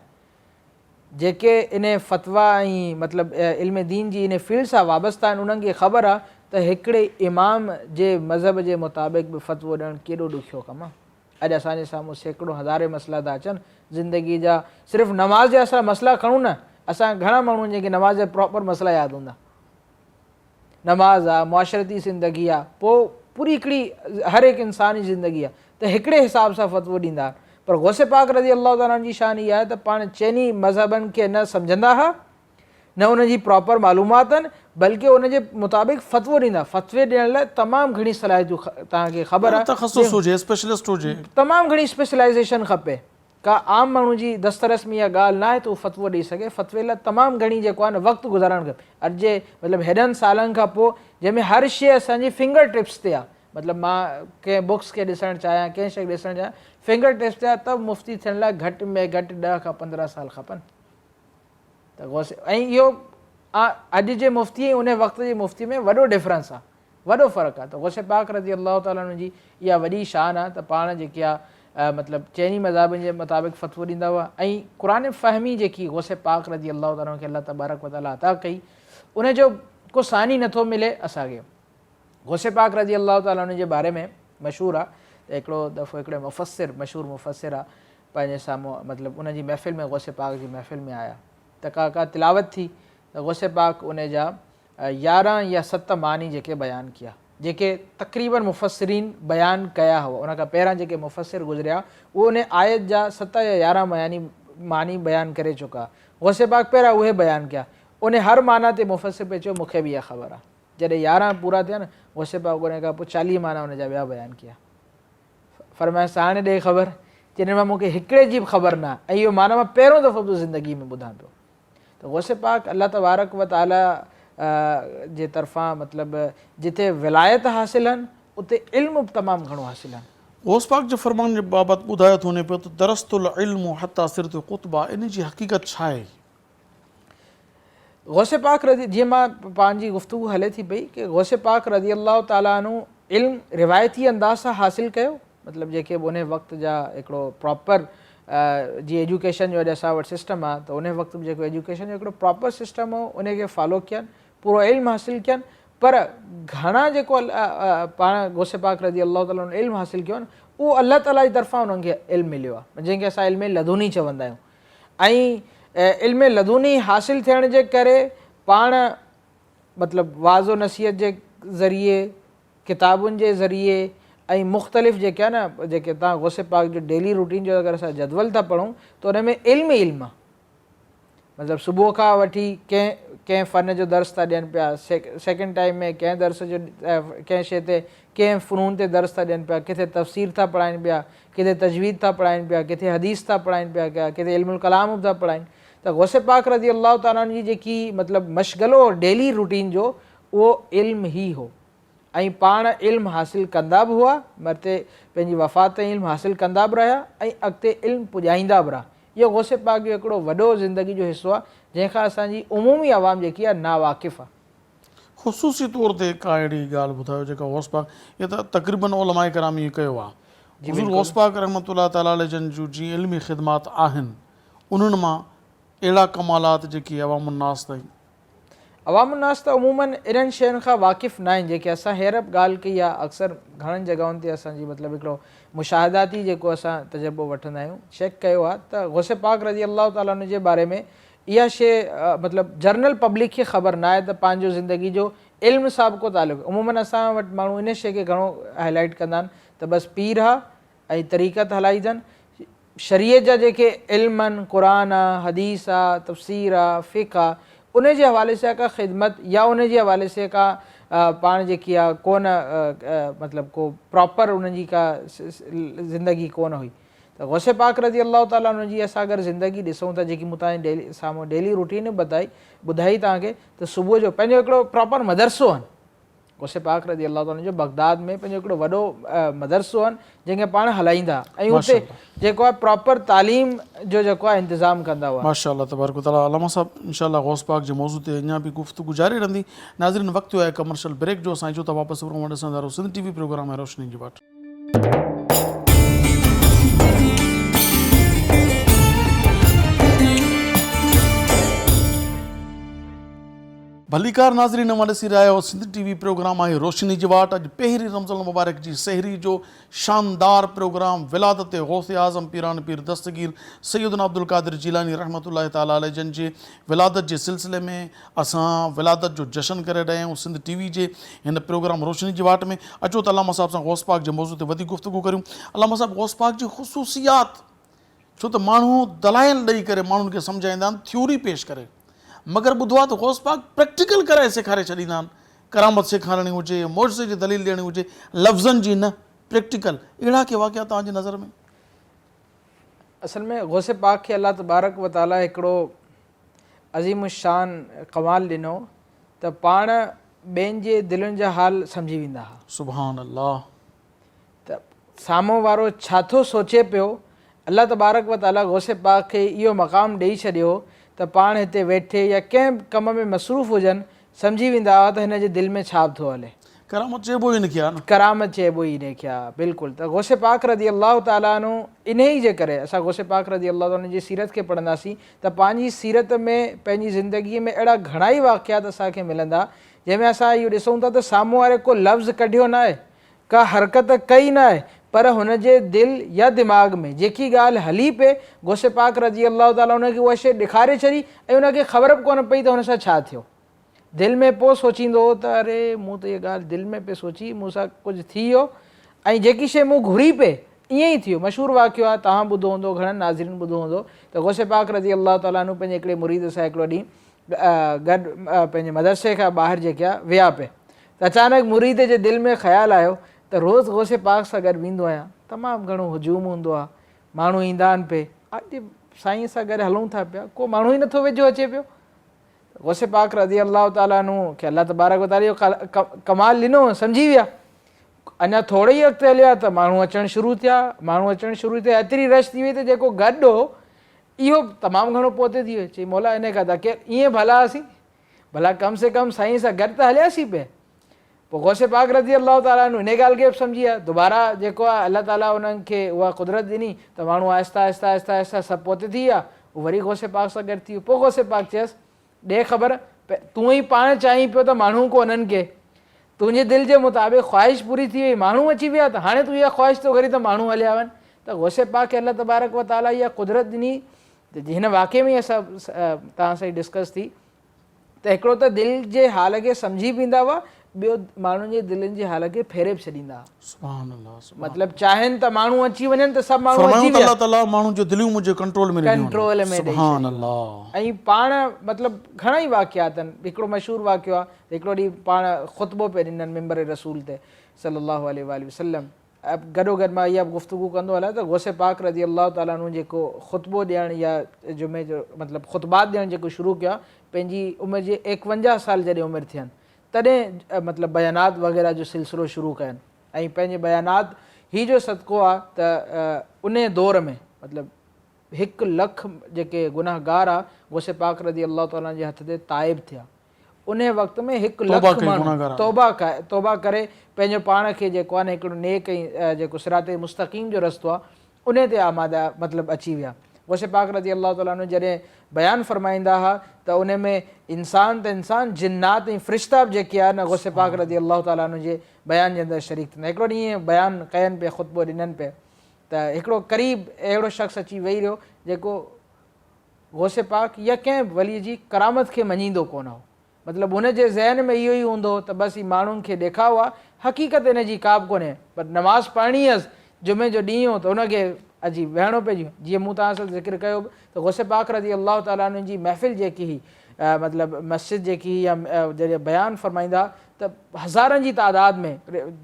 जेके इन फ़तवा ऐं मतिलबु इल्म दीन जी इन फील्ड सां वाबस्ता आहिनि उन्हनि खे ख़बर आहे त हिकिड़े इमाम जे मज़हब जे मुताबिक़ बि फ़तवो ॾियणु केॾो ॾुखियो कमु आहे। अॼु असांजे साम्हूं सैकड़ो हज़ारे मसइला था अचनि ज़िंदगी जा। सिर्फ़ु नमाज़ जा असां मसइला खणूं न, असां घणा माण्हू आहिनि जेके नमाज़ जा प्रॉपर मसइला यादि हूंदा। नमाज़ आहे, मुआशरती ज़िंदगी आहे, पोइ पूरी हिकिड़ी हर हिकु इंसान जी ज़िंदगी आहे, त हिकिड़े हिसाब सां फ़तवो ॾींदा। पर गौसे पाक रज़ी अल्लाह ताला जी शान इहा आहे त पाण चइनी मज़हबनि खे न सम्झंदा हुआ, न उनजी प्रॉपर मालूमात आहिनि, बल्कि उनजे मुताबिक़ फ़तवो ॾींदा। फ़तवे ॾियण लाइ तमामु घणी सलाहियतूं तव्हांखे ख़बर आहे, तख़सुस हुजे, स्पेशलिस्ट हुजे, तमामु घणी स्पेशलाइज़ेशन खपे। का आम माण्हू जी दस्तरस में इहा ॻाल्हि न आहे त उहो फ़तवो ॾेई सघे। फ़तवे लाइ तमामु घणी जेको आहे न वक़्तु गुज़ारणु खपे। अॼु जे मतिलबु हेॾनि सालनि खां पोइ जंहिंमें हर शइ असांजी फिंगर टिप्स ते आहे, मतिलबु मां कंहिं बुक्स खे ॾिसणु चाहियां, कंहिं शइ ॾिसणु चाहियां, फिंगर टिप्स ते आहे, त मुफ़्ती थियण लाइ घटि में घटि 10 खां 15 साल खपनि। त गौसे ऐं इहो अॼु जे मुफ़्ती ऐं उन वक़्त जे मुफ़्ती में वॾो डिफरेंस आहे, वॾो फ़र्क़ु आहे। त गौसे पाक रज़ी अल्लाह ताला जी इहा वॾी शान आहे त पाण जेकी आहे मतिलबु चइनी मज़हबनि जे मुताबिक़ फ़तवो ॾींदा हुआ। ऐं क़ुरान फ़हमी जेकी गौसे पाक रज़ी अल्लाह ताला खे अल्लाह तबारक व तआला अता कई, उनजो को सानी नथो मिले असांखे। गौसे पाक रज़ी अल्लाह ताला जे बारे में मशहूरु आहे त हिकिड़ो दफ़ो हिकिड़े मुफ़स्सिर, मशहूरु मुफ़स्सिर आहे, पंहिंजे साम्हूं मतिलबु उनजी महफ़िल में, गौसे पाक जी महफ़िल में आया त का तिलावत थी, त गौसे पाक उन जा 11 या 7 मानी जेके बयानु किया, जेके तक़रीबन मुफ़स्सिरीन बयानु कया हुआ। उन खां पहिरां जेके मुफ़स्सिर गुज़रिया उहे उन आयत जा 7 या 11 मानी बयानु करे चुका। गौसे पाक पहिरां उहे बयानु कया। उन हर माना ते मुफ़स्सिर पे चयो मूंखे बि इहा ख़बर आहे। जॾहिं 11 पूरा थिया न, गौसे पाक उन खां पोइ 40 माना उन जा ॿिया बयानु कया। फरमाइस हाणे ॾे ख़बर, जॾहिं मां मूंखे हिकिड़े जी बि ख़बर न आहे, ऐं इहो माना मां पहिरियों दफ़ो बि ज़िंदगी में ॿुधां पियो। त गौसे पाक अल्लाह तबारक व तआला जे तरफ़ां मतिलबु जिते विलायत हासिल आहिनि उते इल्मु तमामु घणो हासिल आहिनि। गौस पाक जे फरमान जे बाबति ॿुधायो थो वञे पियो त दरस्तुल इल्मु हत्ता सिरतु कुतबा, इन जी हक़ीक़त छा आहे? गौसे पाक रज़ी, जीअं मां पंहिंजी गुफ़्तगू हले थी पई कि गौसे पाक रज़ी अल्लाह ताला अन्हु इल्मु रिवायती अंदाज़ सां हासिल कयो, मतिलबु जेके उन वक़्त जा हिकिड़ो प्रॉपर जी एजुकेशन जो अॼु असां वटि सिस्टम आहे, त उन वक़्त जेको एजुकेशन जो हिकिड़ो प्रॉपर सिस्टम हो उनखे फॉलो कयनि, पूरो इल्मु हासिल कयनि। पर घणा जेको पाण गौसे पाक रज़ी अल्लाह ताला इल्मु हासिल कयो न, उहो अल्लाह ताला जी तरफ़ां उन्हनि खे इल्मु मिलियो आहे, जंहिंखे असां इल्म लदुनी चवंदा आहियूं। ऐं इल्म लदुनी हासिल थियण जे करे पाण मतिलबु वाज़ो नसीहत जे ज़रिए, किताबुनि जे ज़रिए ऐं मुख़्तलिफ़ जेके आहे न, जेके तव्हां गौसे पाक जो डेली रूटीन जो अगरि असां जदवल था पढ़ूं त उन में इल्मु आहे। मतिलबु सुबुह खां वठी कंहिं फ़न जो दर्स था ॾियनि पिया, सेकेंड टाइम में कंहिं दर्स जो कंहिं शइ ते, कंहिं फ़नून ते दर्स था ॾियनि पिया, किथे तफ़सीर था पढ़ाइनि पिया, किथे तजवीद था पढ़ाइनि पिया, किथे हदीस था पढ़ाइनि पिया, किथे इल्मुल कलाम था पढ़ाइनि। त गौसे पाक रज़ी अल्लाह ताला जी जेकी मतिलबु मशगलो डेली रूटीन जो उहो इल्मु ई हो। ऐं पाण इल्मु हासिल कंदा बि हुआ, मरते पंहिंजी वफ़ात ताईं इल्मु हासिल कंदा बि रहिया ऐं अॻिते इल्मु पुॼाईंदा बि रहा। इहो गौसे पाक जो हिकिड़ो वॾो ज़िंदगी जो हिसो आहे जंहिंखां असांजी उमूमी आवाम जेकी आहे नावाक़िफ़ आहे। ख़ुसूसी तौर ते का अहिड़ी ॻाल्हि ॿुधायो जेका गौस पाक, इहे त तक़रीबन उलमाए कराम इहो कयो आहे, हुज़ूर गौस पाक रहमतुल्लाह तआला अलैहि जन जूं जी इल्मी ख़िदमात आहिनि, उन्हनि मां अहिड़ा कमालात जेकी अवामुन्नास ताईं, अवामुन्नास त अमूमन इन्हनि शयुनि खां वाक़िफ़ न आहिनि। जेके असां हींअर ॻाल्हि कई आहे, अक्सर घणनि जॻहियुनि ते असांजी मतिलबु हिकिड़ो मुशाहिदाती जेको असां तजुर्बो वठंदा आहियूं, चेक कयो आहे त गौसे पाक रज़ी अल्लाह ताला जे बारे में इहा शइ मतिलबु जनरल पब्लिक खे ख़बर न आहे त पंहिंजो ज़िंदगी जो इल्म सां बि को तालुक़ु। अमूमन असां वटि माण्हू इन शइ खे घणो हाईलाइट कंदा आहिनि त बसि पीर आहे ऐं तरीक़त हलाई अथनि, शरीयत जा जेके इल्म आहिनि, क़ुरान आहे, हदीस आहे, तफ़सीर आहे, फ़िक़्ह आहे, उन जे हवाले से का ख़िदमत या उन जे हवाले से का पाण जेकी आहे कोन मतिलबु को प्रॉपर उनजी का ज़िंदगी कोन हुई। त गौसे पाक रज़ी अल्लाह ताला जी असां अगरि ज़िंदगी ॾिसूं था, जेकी मूं तव्हांजे डेली साम्हूं डेली रूटीन ॿुधाई तव्हांखे, त सुबुह जो पंहिंजो हिकिड़ो प्रॉपर मदरसो आहिनि, गौसे पाक रज़ी अल्लाह ताला जो बगदाद में पंहिंजो हिकिड़ो वॾो मदरसो आहिनि जंहिंखे पाण हलाईंदा ऐं उते जेको आहे प्रॉपर तालीम जो जेको आहे इंतज़ाम कंदा हुआ। माशाअल्लाह तबारक तआला। अल्लामा साहब इंशाअल्लाह गौस पाक जे मौज़ू ते अञा बि गुफ़्तगू जारी रहंदी। नाज़रीन वक़्तु आहे कमर्शियल ब्रेक जो। असां अचूं था वापसि प्रोग्राम ॾिसंदा रहो सिंध TV प्रोग्राम है रोशनी जी वाट। भलीकार नाज़रीन मां ॾिसी रहिया आहियो सिंध TV प्रोग्राम आहे रोशनी जी वाट। अॼु पहिरीं रमज़ान मुबारक जी सहरी जो शानदार प्रोग्राम विलादत गौसे आज़म पीरान पीर दस्तगीर सैयदना अब्दुल कादिर जीलानी रहमतुल्लाहि तआला अलैह जन जे विलादत जे सिलसिले में असां विलादत जो जश्न करे रहिया आहियूं सिंध TV जे हिन प्रोग्राम रोशनी जी वाट में। अचो त अल्लामा साहब सां गौस पाक जे मौज़ू ते वधीक गुफ़्तगू करियूं। अल्लामा साहब गौस पाक जी ख़ुसूसियात, छो त माण्हू दलाइल ॾेई करे माण्हुनि खे सम्झाईंदा आहिनि, थ्योरी पेश करे, मगर ॿुधो आहे त गौस पाक प्रैक्टिकल करे सेखारे छॾींदा आहिनि। करामत सेखारणी हुजे, मौजज़े जी दलील ॾियणी हुजे, लफ़्ज़नि जी न, प्रैक्टिकल। अहिड़ा के वाक़िया तव्हांजी नज़र में? असल में गौसे पाक खे अल्लाह तबारक व ताला हिकिड़ो अज़ीम शान कमाल ॾिनो त पाण ॿियनि जे दिलनि जा हाल सम्झी वेंदा हुआ। सुभान अल्लाह। त साम्हूं वारो छा थो सोचे पियो, अल्लाह तबारक व ताला गौसे पाक खे इहो मक़ाम ॾेई छॾियो त पाण हिते वेठे या कंहिं कम में मसरूफ़ हुजनि सम्झी वेंदा हुआ त हिन जे दिलि में छा थो हले। करामत चइबो ई इनखे आहे न, करामत चइबो ई इनखे आहे, बिल्कुलु। त गौसे पाक रज़ी अल्लाह ताला अनु इन ई जे करे असां गौसे पाक रज़ी अल्लाह ताला जी सीरत खे पढ़ंदासीं त पंहिंजी सीरत में, पंहिंजी ज़िंदगीअ में अहिड़ा घणा ई वाक़ियात असांखे मिलंदा जंहिंमें असां इहो ॾिसूं था त साम्हूं वारे को लफ़्ज़ कढियो न आहे, का हरकत कई न आहे, पर हुन जे दिलि या दिमाग़ में जेकी ॻाल्हि हली पए गौसे पाक रज़ी अल्लाह ताला हुनखे उहा शइ ॾेखारे छॾी ऐं हुनखे ख़बर बि कोन पई त हुन सां छा थियो। दिलि में पोइ सोचींदो हो त अरे मूं त इहा ॻाल्हि दिलि में पे सोची, मूंसां कुझु थी वियो ऐं जेकी शइ मूं घुरी पे ईअं ई थियो। मशहूरु वाक़ियो आहे, तव्हां ॿुधो हूंदो, घणनि नाज़रीन ॿुधो हूंदो त गौसे पाक रज़ी अल्लाह ताला पंहिंजे हिकिड़े मुरीद सां हिकिड़ो ॾींहुं गॾु पंहिंजे मदरसे खां ॿाहिरि जेके आहे विया पिए त अचानक मुरीद जे दिलि में ख़्यालु आयो त रोज़ु गौसे पाक सां गॾु वेंदो आहियां, तमामु घणो हुजूम हूंदो आहे, माण्हू ईंदा आहिनि पे, अॼु साईं सां गॾु हलूं था पिया, को माण्हू ई नथो वेझो अचे पियो। गौसे पाक रज़ी अल्लाह ताला खे अल्लाह तबारक व ताला इहो कमाल ॾिनो, सम्झी विया। अञा थोरे ई वक़्तु हलिया त माण्हू अचणु शुरू थिया, एतिरी रश थी वई त जेको गॾु हो इहो तमामु घणो पोते थी वियो। चई मौला इन खां त केरु ईअं भला हुआसीं, भला कम से कम साईं सां गॾु त हलियासीं पिया। पोइ गौसे पाक रज़ी अल्लाह ताला इन ॻाल्हि खे बि सम्झी विया। दुबारा जेको आहे अल्लाह ताला उन्हनि खे उहा कुदरत ॾिनी त माण्हू आहिस्ता आहिस्ता आहिस्ता आहिस्ता सभु पोते थी विया, उहो वरी गौसे पाक सां गॾु थी वियो। पोइ गौसे पाक चयसि ॾे ख़बर, तूं ई पाण चाहीं पियो त माण्हू को उन्हनि खे, तुंहिंजे दिलि जे मुताबिक़ ख़्वाहिश पूरी थी वई, माण्हू अची विया, त हाणे तूं इहा ख़्वाहिश थो करी त माण्हू हलिया वञनि। त गौसे पाक खे अल्लाह तबारक व ताला इहा कुदरत ॾिनी। त हिन वाक़े में असां तव्हां सां डिस्कस थी त हिकिड़ो त दिलि जे हाल खे सम्झी वेंदा हुआ, ॿियो माण्हुनि जे दिलनि जे हाल खे फेरे बि छॾींदा हुआ। सुभान अल्लाह। मतिलबु चाहिनि त माण्हू अची वञनि त सभु माण्हू फरमायूं अची त विया, अल्लाह ताला माण्हुनि जो दिलियूं मुंहिंजे कंट्रोल में कंट्रोल में ॾेई सुभान छॾी। अल्लाह। ऐं पाण मतिलबु घणा ई वाक़ियात आहिनि। हिकिड़ो मशहूरु वाक़ियो आहे, हिकिड़ो ॾींहुं पाण ख़ुतबो पे ॾिननि मिंबर रसूल ते सल्लल्लाहु अलैहि वसल्लम। गॾोगॾु मां इहा गुफ़्तगू कंदो हलां त गौसे पाक रज़ी अल्लाह ताला जेको ख़ुतबो ॾियणु या जुमे जो मतिलबु ख़ुतबात ॾियणु जेको शुरू कयो आहे, पंहिंजी उमिरि जे 51 साल जॾहिं उमिरि थियनि तॾहिं मतिलबु बयानात वग़ैरह जो सिलसिलो शुरू कयनि। ऐं पंहिंजे बयानात ही जो सदको आहे त उन दौर में मतिलबु 1 लख जेके गुनाहगार आहे गौसे पाक रज़ी अल्लाह ताला जे हथ ते ताइब थिया। उन वक़्त में 1 लख माण्हू तौबा करे पंहिंजो पाण खे जेको आहे न हिकिड़ो नेक ऐं जेको सिराते मुस्तक़ीम जो रस्तो आहे उन ते आमादा मतिलबु अची विया। गौसे पाक रज़ी अल्लाह ताला जॾहिं बयानु फरमाईंदा हुआ त उन में इंसान त इंसान, जिन्नात ऐं फ़रिश्ता बि जेके आहे न गौसे पाक रज़ी अल्लाह ताला जे बयान जे अंदरि शरीक थींदा। हिकिड़ो ॾींहुं ईअं बयानु कयनि पिया, ख़ुतबो ॾिननि पिया त हिकिड़ो क़रीब अहिड़ो शख़्स अची वेही रहियो जेको गौसे पाक या कंहिं वलीअ जी करामत खे मञींदो कोन हो। मतिलबु हुनजे ज़हन में इहो ई हूंदो त बसि ही माण्हुनि खे ॾेखारो आहे, हक़ीक़त हिन जी का बि कोन्हे। पर नमाज़ पढ़णी हुअसि जुमे जो ॾींहुं हो त हुनखे अची वेहणो पइजी। जीअं मूं तव्हां सां ज़िक्र कयो त गौसे पाक रज़ी अल्लाह ताला जी महफ़िल जेकी हुई, मतिलबु मस्जिद जेकी हुई या जॾहिं बयानु फरमाईंदा त हज़ारनि जी तादाद में,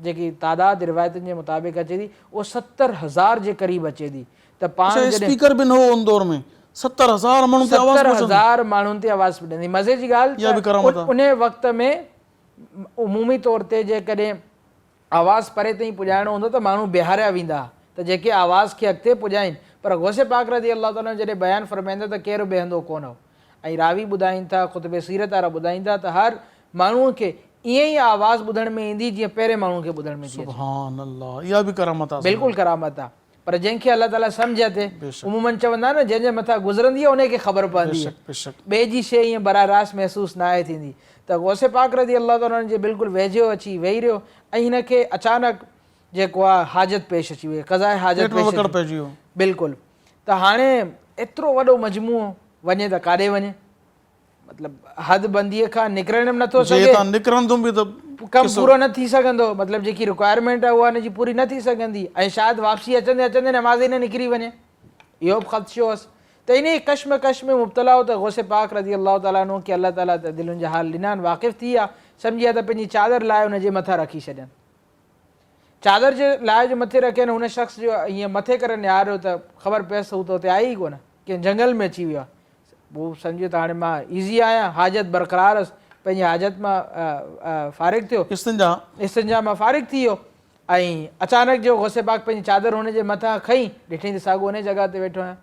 जेकी तादाद रिवायतुनि जे मुताबिक़ अचे थी उहो 70,000 जे क़रीब अचे थी। त पाण स्पीकर बि न हो उन दौर में, 70,000 माण्हुनि ते आवाज़ 70,000 माण्हुनि ते आवाज़ पुॼंदी। मज़े जी ॻाल्हि, उन वक़्त में उमूमी तौर ते जेकॾहिं आवाज़ परे ताईं पुॼाइणो हूंदो त माण्हू बिहारिया वेंदा त जेके आवाज़ खे अॻिते पुॼाइनि, पर गौसे पाक रज़ी अल्लाह ताला जॾहिं बयानु फरमाईंदा त केरु बीहंदो कोन हो। ऐं रावी ॿुधाइनि था, ख़ुतबे सीरत वारा ॿुधाईनि था त हर माण्हूअ खे ईअं ई आवाज़ ॿुधण में ईंदी जीअं पहिरें माण्हू खे ॿुधण में अचे। सुभान अल्लाह, इहा बि करामत आहे। बिल्कुलु करामत आहे, पर जंहिंखे अल्लाह ताला सम्झ अचे, उमूमन चवंदा न जंहिंजे मथां गुज़रंदी आहे उनखे ख़बर पवंदी आहे, ॿिए जी शइ ईअं बराह रास्त महसूसु न आहे थींदी। त गौसे पाक रज़ी अल्लाह ताला जे बिल्कुलु वेझो अची वेही रहियो ऐं हिनखे अचानक जेको आहे हाजत पेश अची वई, क़ज़ाए हाजत पइजी वियो। बिल्कुलु। त हाणे एतिरो वॾो मजमूओ वञे त काॾे वञे, मतिलबु हद बंदीअ खां निकिरण बि नथो सघे, कमु पूरो न थी सघंदो, मतिलबु जेकी रिक्वायरमेंट आहे उहा हिनजी पूरी न थी सघंदी, ऐं शायदि वापसी अचंदे अचंदे नमाज़ ई न निकिरी वञे, इहो बि ख़दशो हुअसि। त इन ई कश्मकश में मुब्तला हो त गौसे पाक रज़ी अल्लाह ताला खे अल्लाह ताला त दिलुनि जा हाल ॾिना, वाक़िफ़ थी विया, सम्झी विया त पंहिंजी चादर लाइ हुनजे मथां रखी छॾनि। चादर जे लाइ जो मथे रखियनि, हुन शख़्स जो ईअं मथे करे निहारियो त ख़बर पियसि हू त हुते आई ई कोन, कंहिं जंगल में अची वियो आहे। पोइ सम्झियो त हाणे मां ईज़ी आहियां, हाजत बरक़रार हुअसि, पंहिंजी हाजत मां फ़ारिग़ थियो, इस्तिंजा मां फ़ारिग़ थी वियो, ऐं अचानक जो गौसे पाक पंहिंजी चादर हुनजे मथां खईं, ॾिठईं त साॻियो उन जॻह ते वेठो आहियां।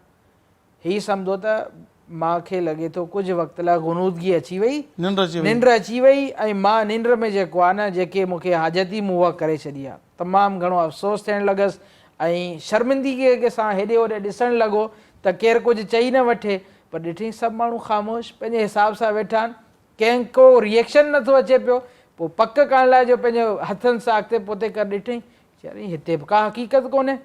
हीउ सम्झो त मूंखे लॻे थो कुझु वक़्त लाइ गुनूदगी अची वई, निंड अची वई, ऐं मां निंड में जेको आहे न जेके मूंखे हाजत ई मूं उहा करे छॾी आहे। तमामु घणो अफ़सोस थियणु लॻसि ऐं शर्मिंदगीअ सां हेॾे होॾे ॾिसणु लॻो त केरु कुझु चई न वठे, पर ॾिठईं सभु माण्हू ख़ामोश पंहिंजे हिसाब सां वेठा आहिनि, कंहिं को रिएक्शन नथो अचे पियो। पोइ पक करण लाइ जो पंहिंजो हथनि सां अॻिते पोते करे ॾिठईं, चई हिते बि का हक़ीक़त कोन्हे,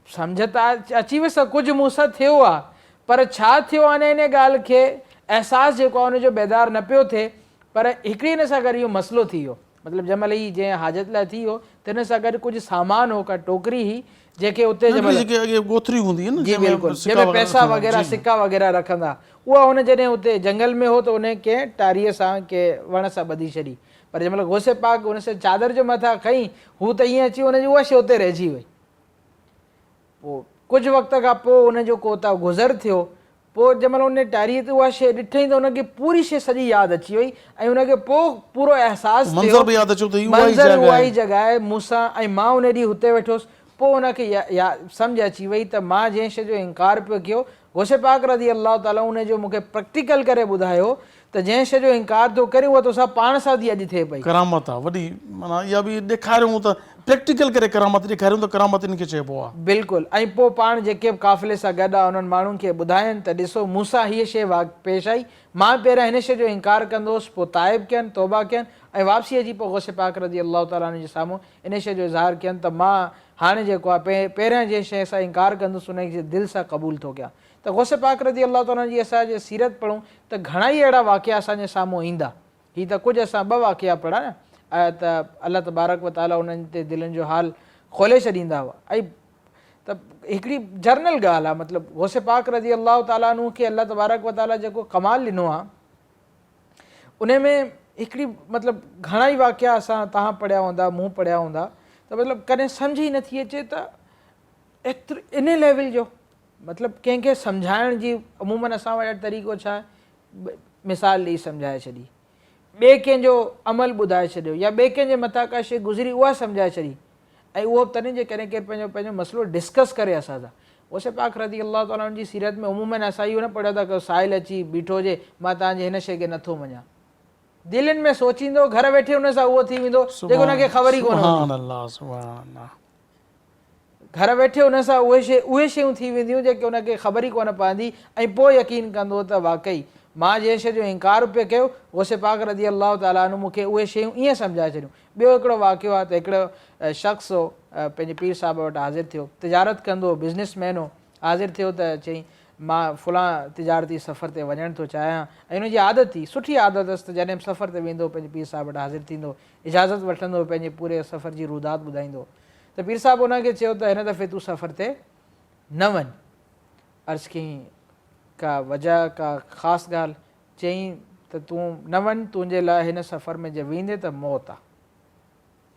सम्झ त अची वियुसि कुझु मूं सां थियो आहे, पर छा थियो आहे इन ॻाल्हि खे अहसासु जेको आहे हुनजो बेदार न पियो थिए। पर हिकिड़ी हिन सां गॾु इहो मसइलो थी वियो, मतिलबु जंहिं महिल ई जंहिं हाजत लाइ थी वियो त हिन सां गॾु कुझु सामान हो, का टोकरी हुई जेके उते पैसा वग़ैरह सिक्का वग़ैरह रखंदा, उहा हुन जॾहिं उते जंगल में हो त उन कंहिं टारीअ सां कंहिं वण सां ॿधी छॾी। पर जंहिं महिल गौसे पाक हुन सां चादर जे मथां खईं, हू त ईअं अची हुनजी उहा शइ उते रहिजी वई। पोइ कुझु वक़्त खां पोइ हुनजो को त गुज़र थियो, पोइ जंहिं महिल उन टारीअ ते उहा शइ ॾिठईं त हुनखे पूरी शइ सॼी यादि अची वई, ऐं हुनखे पोइ पूरो अहसासु थियो मंज़र उहा ई जॻह आहे मूंसां, ऐं मां उन ॾींहुं हुते वेठोसि। पोइ हुनखे सम्झ अची वई त मां जंहिं शइ जो इनकार पियो कयो, गौसे पाक रज़ी अल्लाह ताला उनजो मूंखे प्रैक्टिकल करे ॿुधायो त जंहिं शइ जो इनकार थो करे उहा तोसां पाण सां थी अॼु थिए पई। करामत आहे वॾी, माना इहा बि ॾेखारियूं त प्रैक्टिकल करे करामत ॾेखारियूं त करामत इनखे चइबो आहे। बिल्कुलु। ऐं पोइ पाण जेके बि काफ़िले सां गॾु आहे उन्हनि माण्हुनि खे ॿुधाइनि त ॾिसो मूंसां हीअ शइ पेश आई, मां पहिरियां हिन शइ जो इनकार कंदोसि, पोइ ताइब कयनि, तौबा कयनि, ऐं वापसी अची पोइ गौसे पाक रज़ी अल्लाह ताला जे साम्हूं इन शइ जो इज़हार कयनि त मां हाणे जेको आहे पहिरियां जंहिं शइ सां इनकार कंदुसि उनखे दिलि सां क़बूल थो कयां। त गौसे पाक रज़ी अल्लाह ताला जी असांजे सीरत पढ़ूं त घणा ई अहिड़ा वाक़िया असांजे साम्हूं ईंदा। हीअ त कुझु असां ॿ वाक़िया पढ़ा न, त अलाह तबारक व ताला उन्हनि ते दिलनि जो हाल खोले छॾींदा हुआ। ऐं त हिकिड़ी जर्नल ॻाल्हि आहे, मतिलबु गौसे पाक रज़ी अल्लाह ताला खे अलाह तबारक व ताला जेको कमाल ॾिनो आहे उन में हिकिड़ी मतिलबु घणा ई वाक़िया असां तव्हां पढ़िया हूंदा, मूं पढ़िया हूंदा, त मतिलबु कॾहिं सम्झ ई नथी अचे त एतिरो इन लेवल जो, मतिलबु कंहिंखे सम्झाइण जी अमूमन असां वटि तरीक़ो छा आहे, मिसाल ॾेई सम्झाए छॾी, ॿिए कंहिंजो अमल ॿुधाए छॾियो, या ॿिए कंहिंजे मथां का शइ गुज़री उहा सम्झाए छॾी, ऐं उहो तॾहिं जे कॾहिं केरु पंहिंजो मसइलो डिस्कस करे असां सां। गौसे पाक रज़ी अल्लाह ताला जी सीरत में अमूमन असां इहो न पढ़ियो था की साहिल अची बीठो हुजे, मां तव्हांजे हिन शइ खे नथो मञा, दिलनि में सोचींदो, घर वेठे हुन सां उहो थी वेंदो जेको हुनखे ख़बर ई कोन हूंदी, घर वेठे हुन सां उहे शयूं थी वेंदियूं जेके हुनखे ख़बर ई कोन पवंदी, ऐं पोइ यकीन कंदो त वाक़ई मां जंहिं शइ जो इनकार पियो कयो, गौसे पाक रज़ी अल्लाह ताला मूंखे उहे शयूं ईअं सम्झाए छॾियूं। ॿियो हिकिड़ो वाक़ियो आहे त हिकिड़ो शख़्स हो पंहिंजे पीर साहिब वटि हाज़िर थियो, तिजारत कंदो हो, बिज़नेसमैन हो, हाज़िर थियो त चई मां फलां तिजारती सफ़र ते वञणु थो चाहियां, ऐं हुनजी आदत थी, सुठी आदत हुअसि त जॾहिं सफ़र ते वेंदो पंहिंजे पीर साहिब वटि हाज़िर थींदो, इजाज़त वठंदो, पंहिंजे पूरे सफ़र जी रुदात ॿुधाईंदो। त पीर साहिबु हुनखे चयो त हिन दफ़े तूं सफ़र ते न वञ। अर्ज़ु कयईं का वजह, का ख़ासि ॻाल्हि? चयईं त तूं न वञ, तुंहिंजे लाइ हिन सफ़र में जे वेंदे त मौत आहे,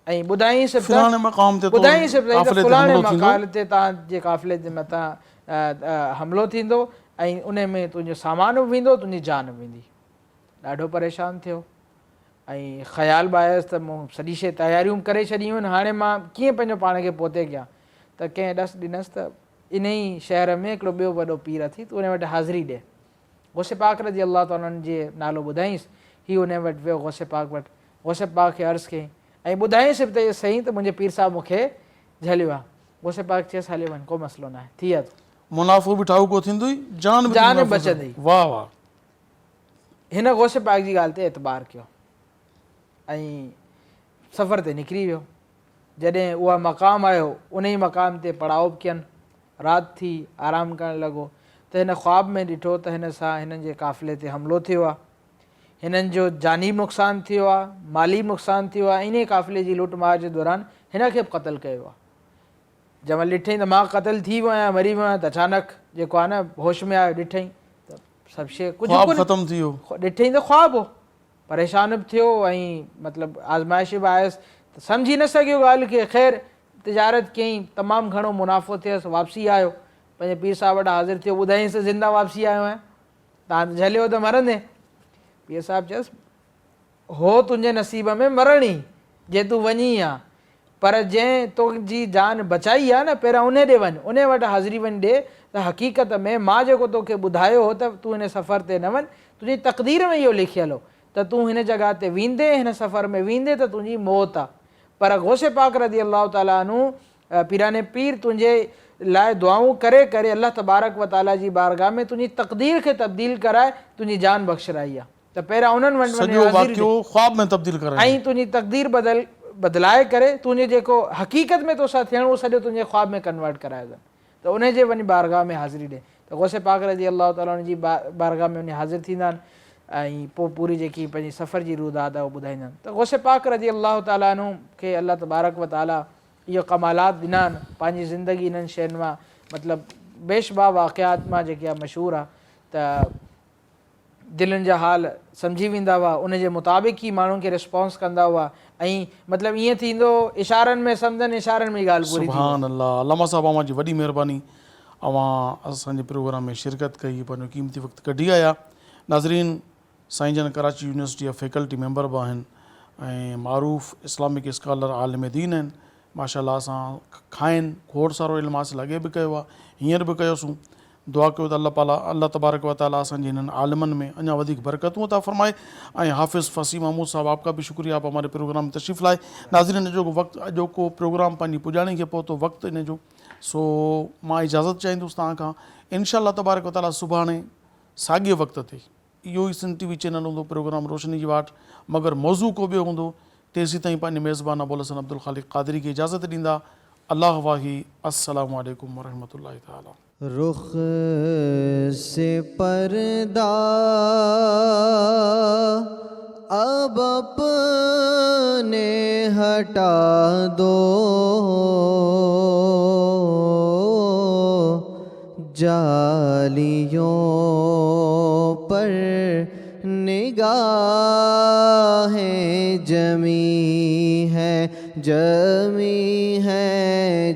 ऐं ॿुधाईंसि फलाणे मक़ाम ते तव्हांजे काफ़िले जे मथां हमिलो थींदो, ऐं उन में तुंहिंजो सामान बि वेंदो, तुंहिंजी जान बि वेंदी। ॾाढो परेशान थियो, ऐं ख़्याल बि आयुसि त मूं सॼी शइ तयारियूं करे छॾियूं आहिनि, हाणे मां कीअं पंहिंजो पाण खे पोते कयां। त कंहिं ॾस ॾिनसि त इन ई शहर में हिकिड़ो ॿियो वॾो पीर अथई, तूं उन वटि हाज़िरी ॾे। गौसे पाक रज़ी अलाह ताला जे नालो ॿुधाईंसि, हीउ उन वटि वियो गौसे पाक वटि, गौसे पाक खे अर्ज़ु कयईं ऐं ॿुधाईंसि बि त इहो सही त मुंहिंजे पीर साहिबु मूंखे झलियो आहे। गौसे पाक चयसि हले वञ, को मसइलो न आहे, थी वियो। मुनाफ़ो बि ठाहु को थींदो, जान जान बचंदी। वाह वाह। हिन गौसे पाक जी ॻाल्हि ते एतबार कयो ऐं सफ़र ते निकिरी वियो। जॾहिं उहा मक़ाम आयो, उन ई मक़ाम ते पड़ाव बि कयनि, राति थी, आराम करणु लॻो त हिन ख़्वाब में ॾिठो त हिन सां हिननि जे काफ़िले ते हमिलो थियो आहे, हिननि जो जानी नुक़सानु थियो आहे, माली नुक़सानु थियो आहे, इन काफ़िले जी लूटमार जे दौरान हिन खे बि क़तलु कयो आहे। जंहिं महिल ॾिठईं त मां क़तलु थी वियो आहियां, मरी वियो आहियां, त अचानक जेको आहे न होश में आयो, ॾिठईं त सभु शइ कुझु ख़तमु थी वियो, ॾिठईं त ख़्वाबु हो, परेशान बि थियो ऐं मतिलबु आज़माइश बि आयसि त सम्झी न सघियो ॻाल्हि खे। ख़ैर तिजारत कयईं, तमामु घणो मुनाफ़ो थियसि, वापसी आयो, पंहिंजे पीर साहिब वटि हाज़िर थियो, ॿुधाईंसि ज़िंदा वापसी आयो आहियां, तव्हां झलियो त मरंदे। पीर साहिबु चयसि हो तुंहिंजे नसीब में मरणी जे तूं वञी आहे, पर जंहिं तुंहिंजी जान बचाई आहे न, पहिरियों उन ॾे वञ, उन वटि हाज़िरी वञी ॾे त हक़ीक़त में मां जेको तोखे ॿुधायो हो त तूं हिन सफ़र ते न वञ, तुंहिंजी तक़दीर में इहो लिखियलु हो त तूं हिन जॻह ते वेंदे, हिन सफ़र में वेंदे त तुंहिंजी मौत आहे। पर गौसे पाक रज़ी अलाह ताला अन्हु पीराने पीर तुंहिंजे लाइ दुआऊं करे करे अल्लाह तबारक व ताला जी बारगाह में तुंहिंजी तक़दीर खे तब्दील कराए तुंहिंजी जान बख़्शराई आहे। त पहिरियां उन्हनि वटि ख़्वाब में तब्दील कराए ऐं तुंहिंजी तक़दीर बदिलाए करे तुंहिंजे जेको हक़ीक़त में तोसां थियणो उहो सॼो तुंहिंजे ख़्वाब में कन्वर्ट कराए अथनि, त उनजे वञी बारगाह में हाज़िरी ॾे। त गौसे पाक रज़ी अलाह ताला जी बारगाह में वञी हाज़िर थींदा आहिनि ऐं पोइ पूरी जेकी पंहिंजी सफ़र जी रुदाद आहे उहो ॿुधाईंदा आहिनि। त गौसे पाक रज़ी अलाह ताला खे अल्लाह तबारक व ताला इहो कमालात ॾिना आहिनि, पंहिंजी ज़िंदगी इन्हनि शयुनि मां मतिलबु बेशबा वाक़ियात मां जेकी आहे मशहूरु आहे। त दिलनि जा हाल सम्झी वेंदा हुआ, उनजे मुताबिक़ ई माण्हुनि खे रिस्पॉन्स कंदा हुआ ऐं मतिलबु ईअं थींदो इशारनि में सम्झनि, इशारनि में ॻाल्हि पूरी। सुभान अल्लाह। अल्लामा साहिबु अव्हां जी वॾी महिरबानी, अव्हां असांजे प्रोग्राम में शिरकत कई, पंहिंजो क़ीमती वक़्तु कढी आया। नाज़रीन, साईं जन कराची यूनिवर्सिटी जा फैकल्टी मेंबर बि आहिनि ऐं मारूफ़ इस्लामिक स्कॉलर आलिम दीन आहिनि, माशाअल्लाह। असां खाइनि खोड़ सारो इल्मु हासिलु अॻे बि कयो आहे, हींअर बि कयोसीं। दुआ कयो त अल्लाह तबारक व ताला असांजे हिननि आलिमनि में अञा वधीक बरकतूं अता फरमाए। ऐं हाफ़िज़ फ़सी महमूद साहब, आपका भी शुक्रिया, आप हमारे प्रोग्राम में तशरीफ़ लाए। नाज़रीन, जो वक़्तु अॼोको प्रोग्राम पंहिंजी पुॼाणी खे पहुतो, वक़्तु इन जो, सो मां इजाज़त चाहींदुसि तव्हां खां। इंशाअल्लाह तबारक व ताला सुभाणे साॻिए वक़्त ते इहो ई सिंध TV चैनल हूंदो, प्रोग्राम रोशनी जी वाट, मगर मौज़ू को ॿियो हूंदो। तेसीं ताईं पंहिंजे मेज़बान अबुल हसन अब्दुल ख़ालिक़ क़ादरी खे इजाज़त ॾींदा। अल्लाह वाही, अस्सलामु अलैकुम वरहमतुल्लाहि ताला। रुख से पर्दा अब अपने हटा दो, जालियों पर निगाहें जमी है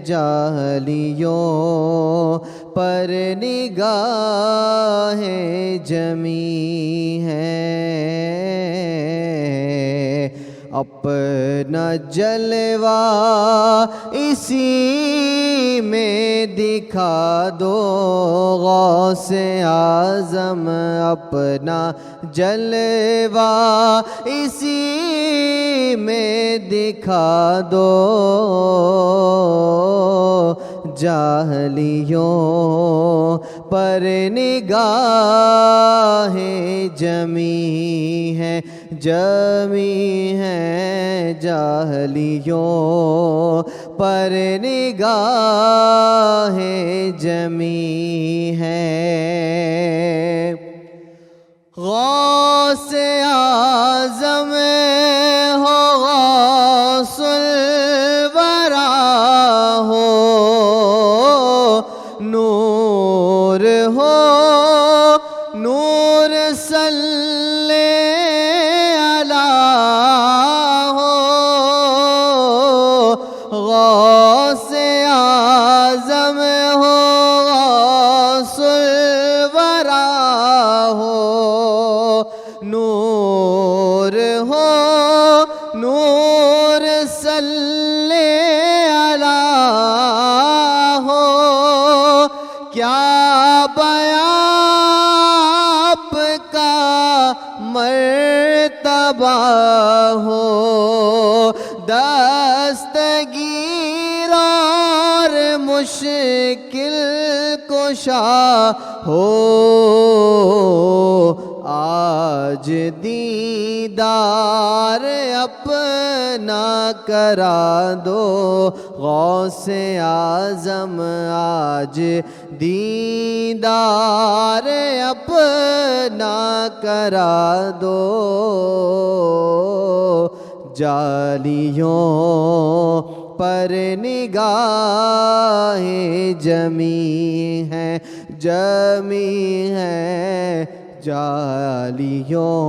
जालियों पर निगाहें जमी है। अपना जलवा इसी में दिखा दो, गौसे आज़म अपना जलवा इसी में दिखा दो, जाहलियों पर निगाहें जमी है जाहलियों पर निगाहें जमी है। गौसे आज़म हो, गौसुल वरा हो, नूर हो, नूर सल्ले अला हो। गौसे आज़म हो, गौसुल वरा हो, नूर हो, بیاں آپ کا مرتبہ ہو، دستگیر اور مشکل کشا ہو، آج دیدار اپنا کرا دو غوث اعظم، آج دیدار اپنا کرا دو، جالیوں پر نگاہیں جمی ہیں، جمی ہیں، جالیوں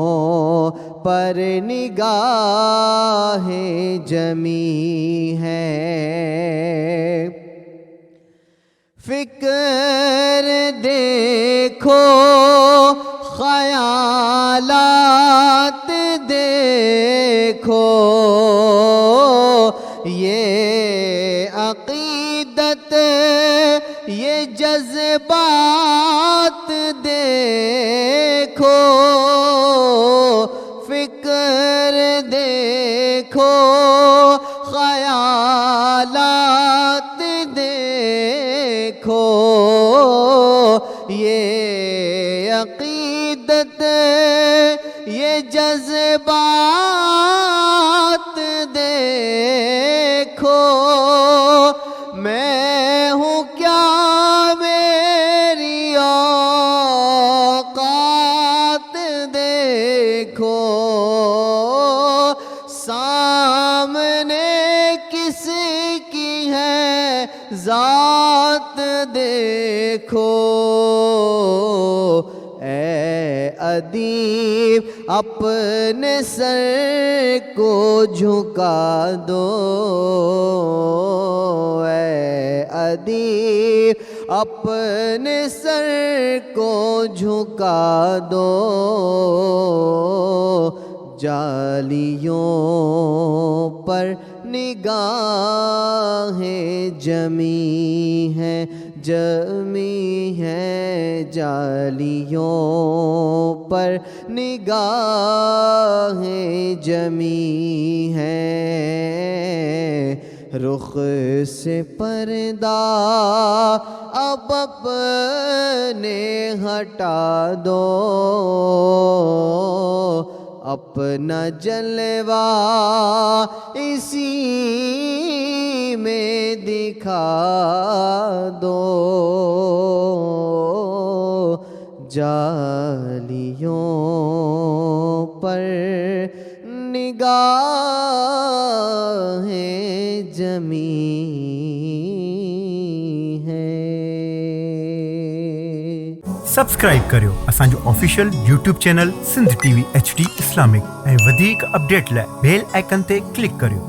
پر نگاہیں جمی ہیں، فکر دیکھو خیالات دیکھو، یہ عقیدت یہ جذبات دیکھو، فکر دیکھو خیالات دیکھو، یہ عقیدت یہ جذبات دیکھو، میں ہوں کیا میری اوقات دیکھو، سامنے کس کی ہے ذات دیکھو، اے ادیب اپنے سر کو جھکا دو، اے ادیب اپنے سر کو جھکا دو، جالیوں پر نگاہیں جمی ہیں، جمی ہیں، جالیوں پر نگاہیں جمی ہیں، رخ سے پردہ اب اپنے ہٹا دو، اپنا جلوہ اسی میں دکھا دو، جالیوں پر نگاہیں جمی ہیں۔ سبسکرائب करियो असांजो official YouTube channel Sindh TV HD Islamic ऐं वधीक अपडेट लाइ बेल आइकन ते क्लिक करियो।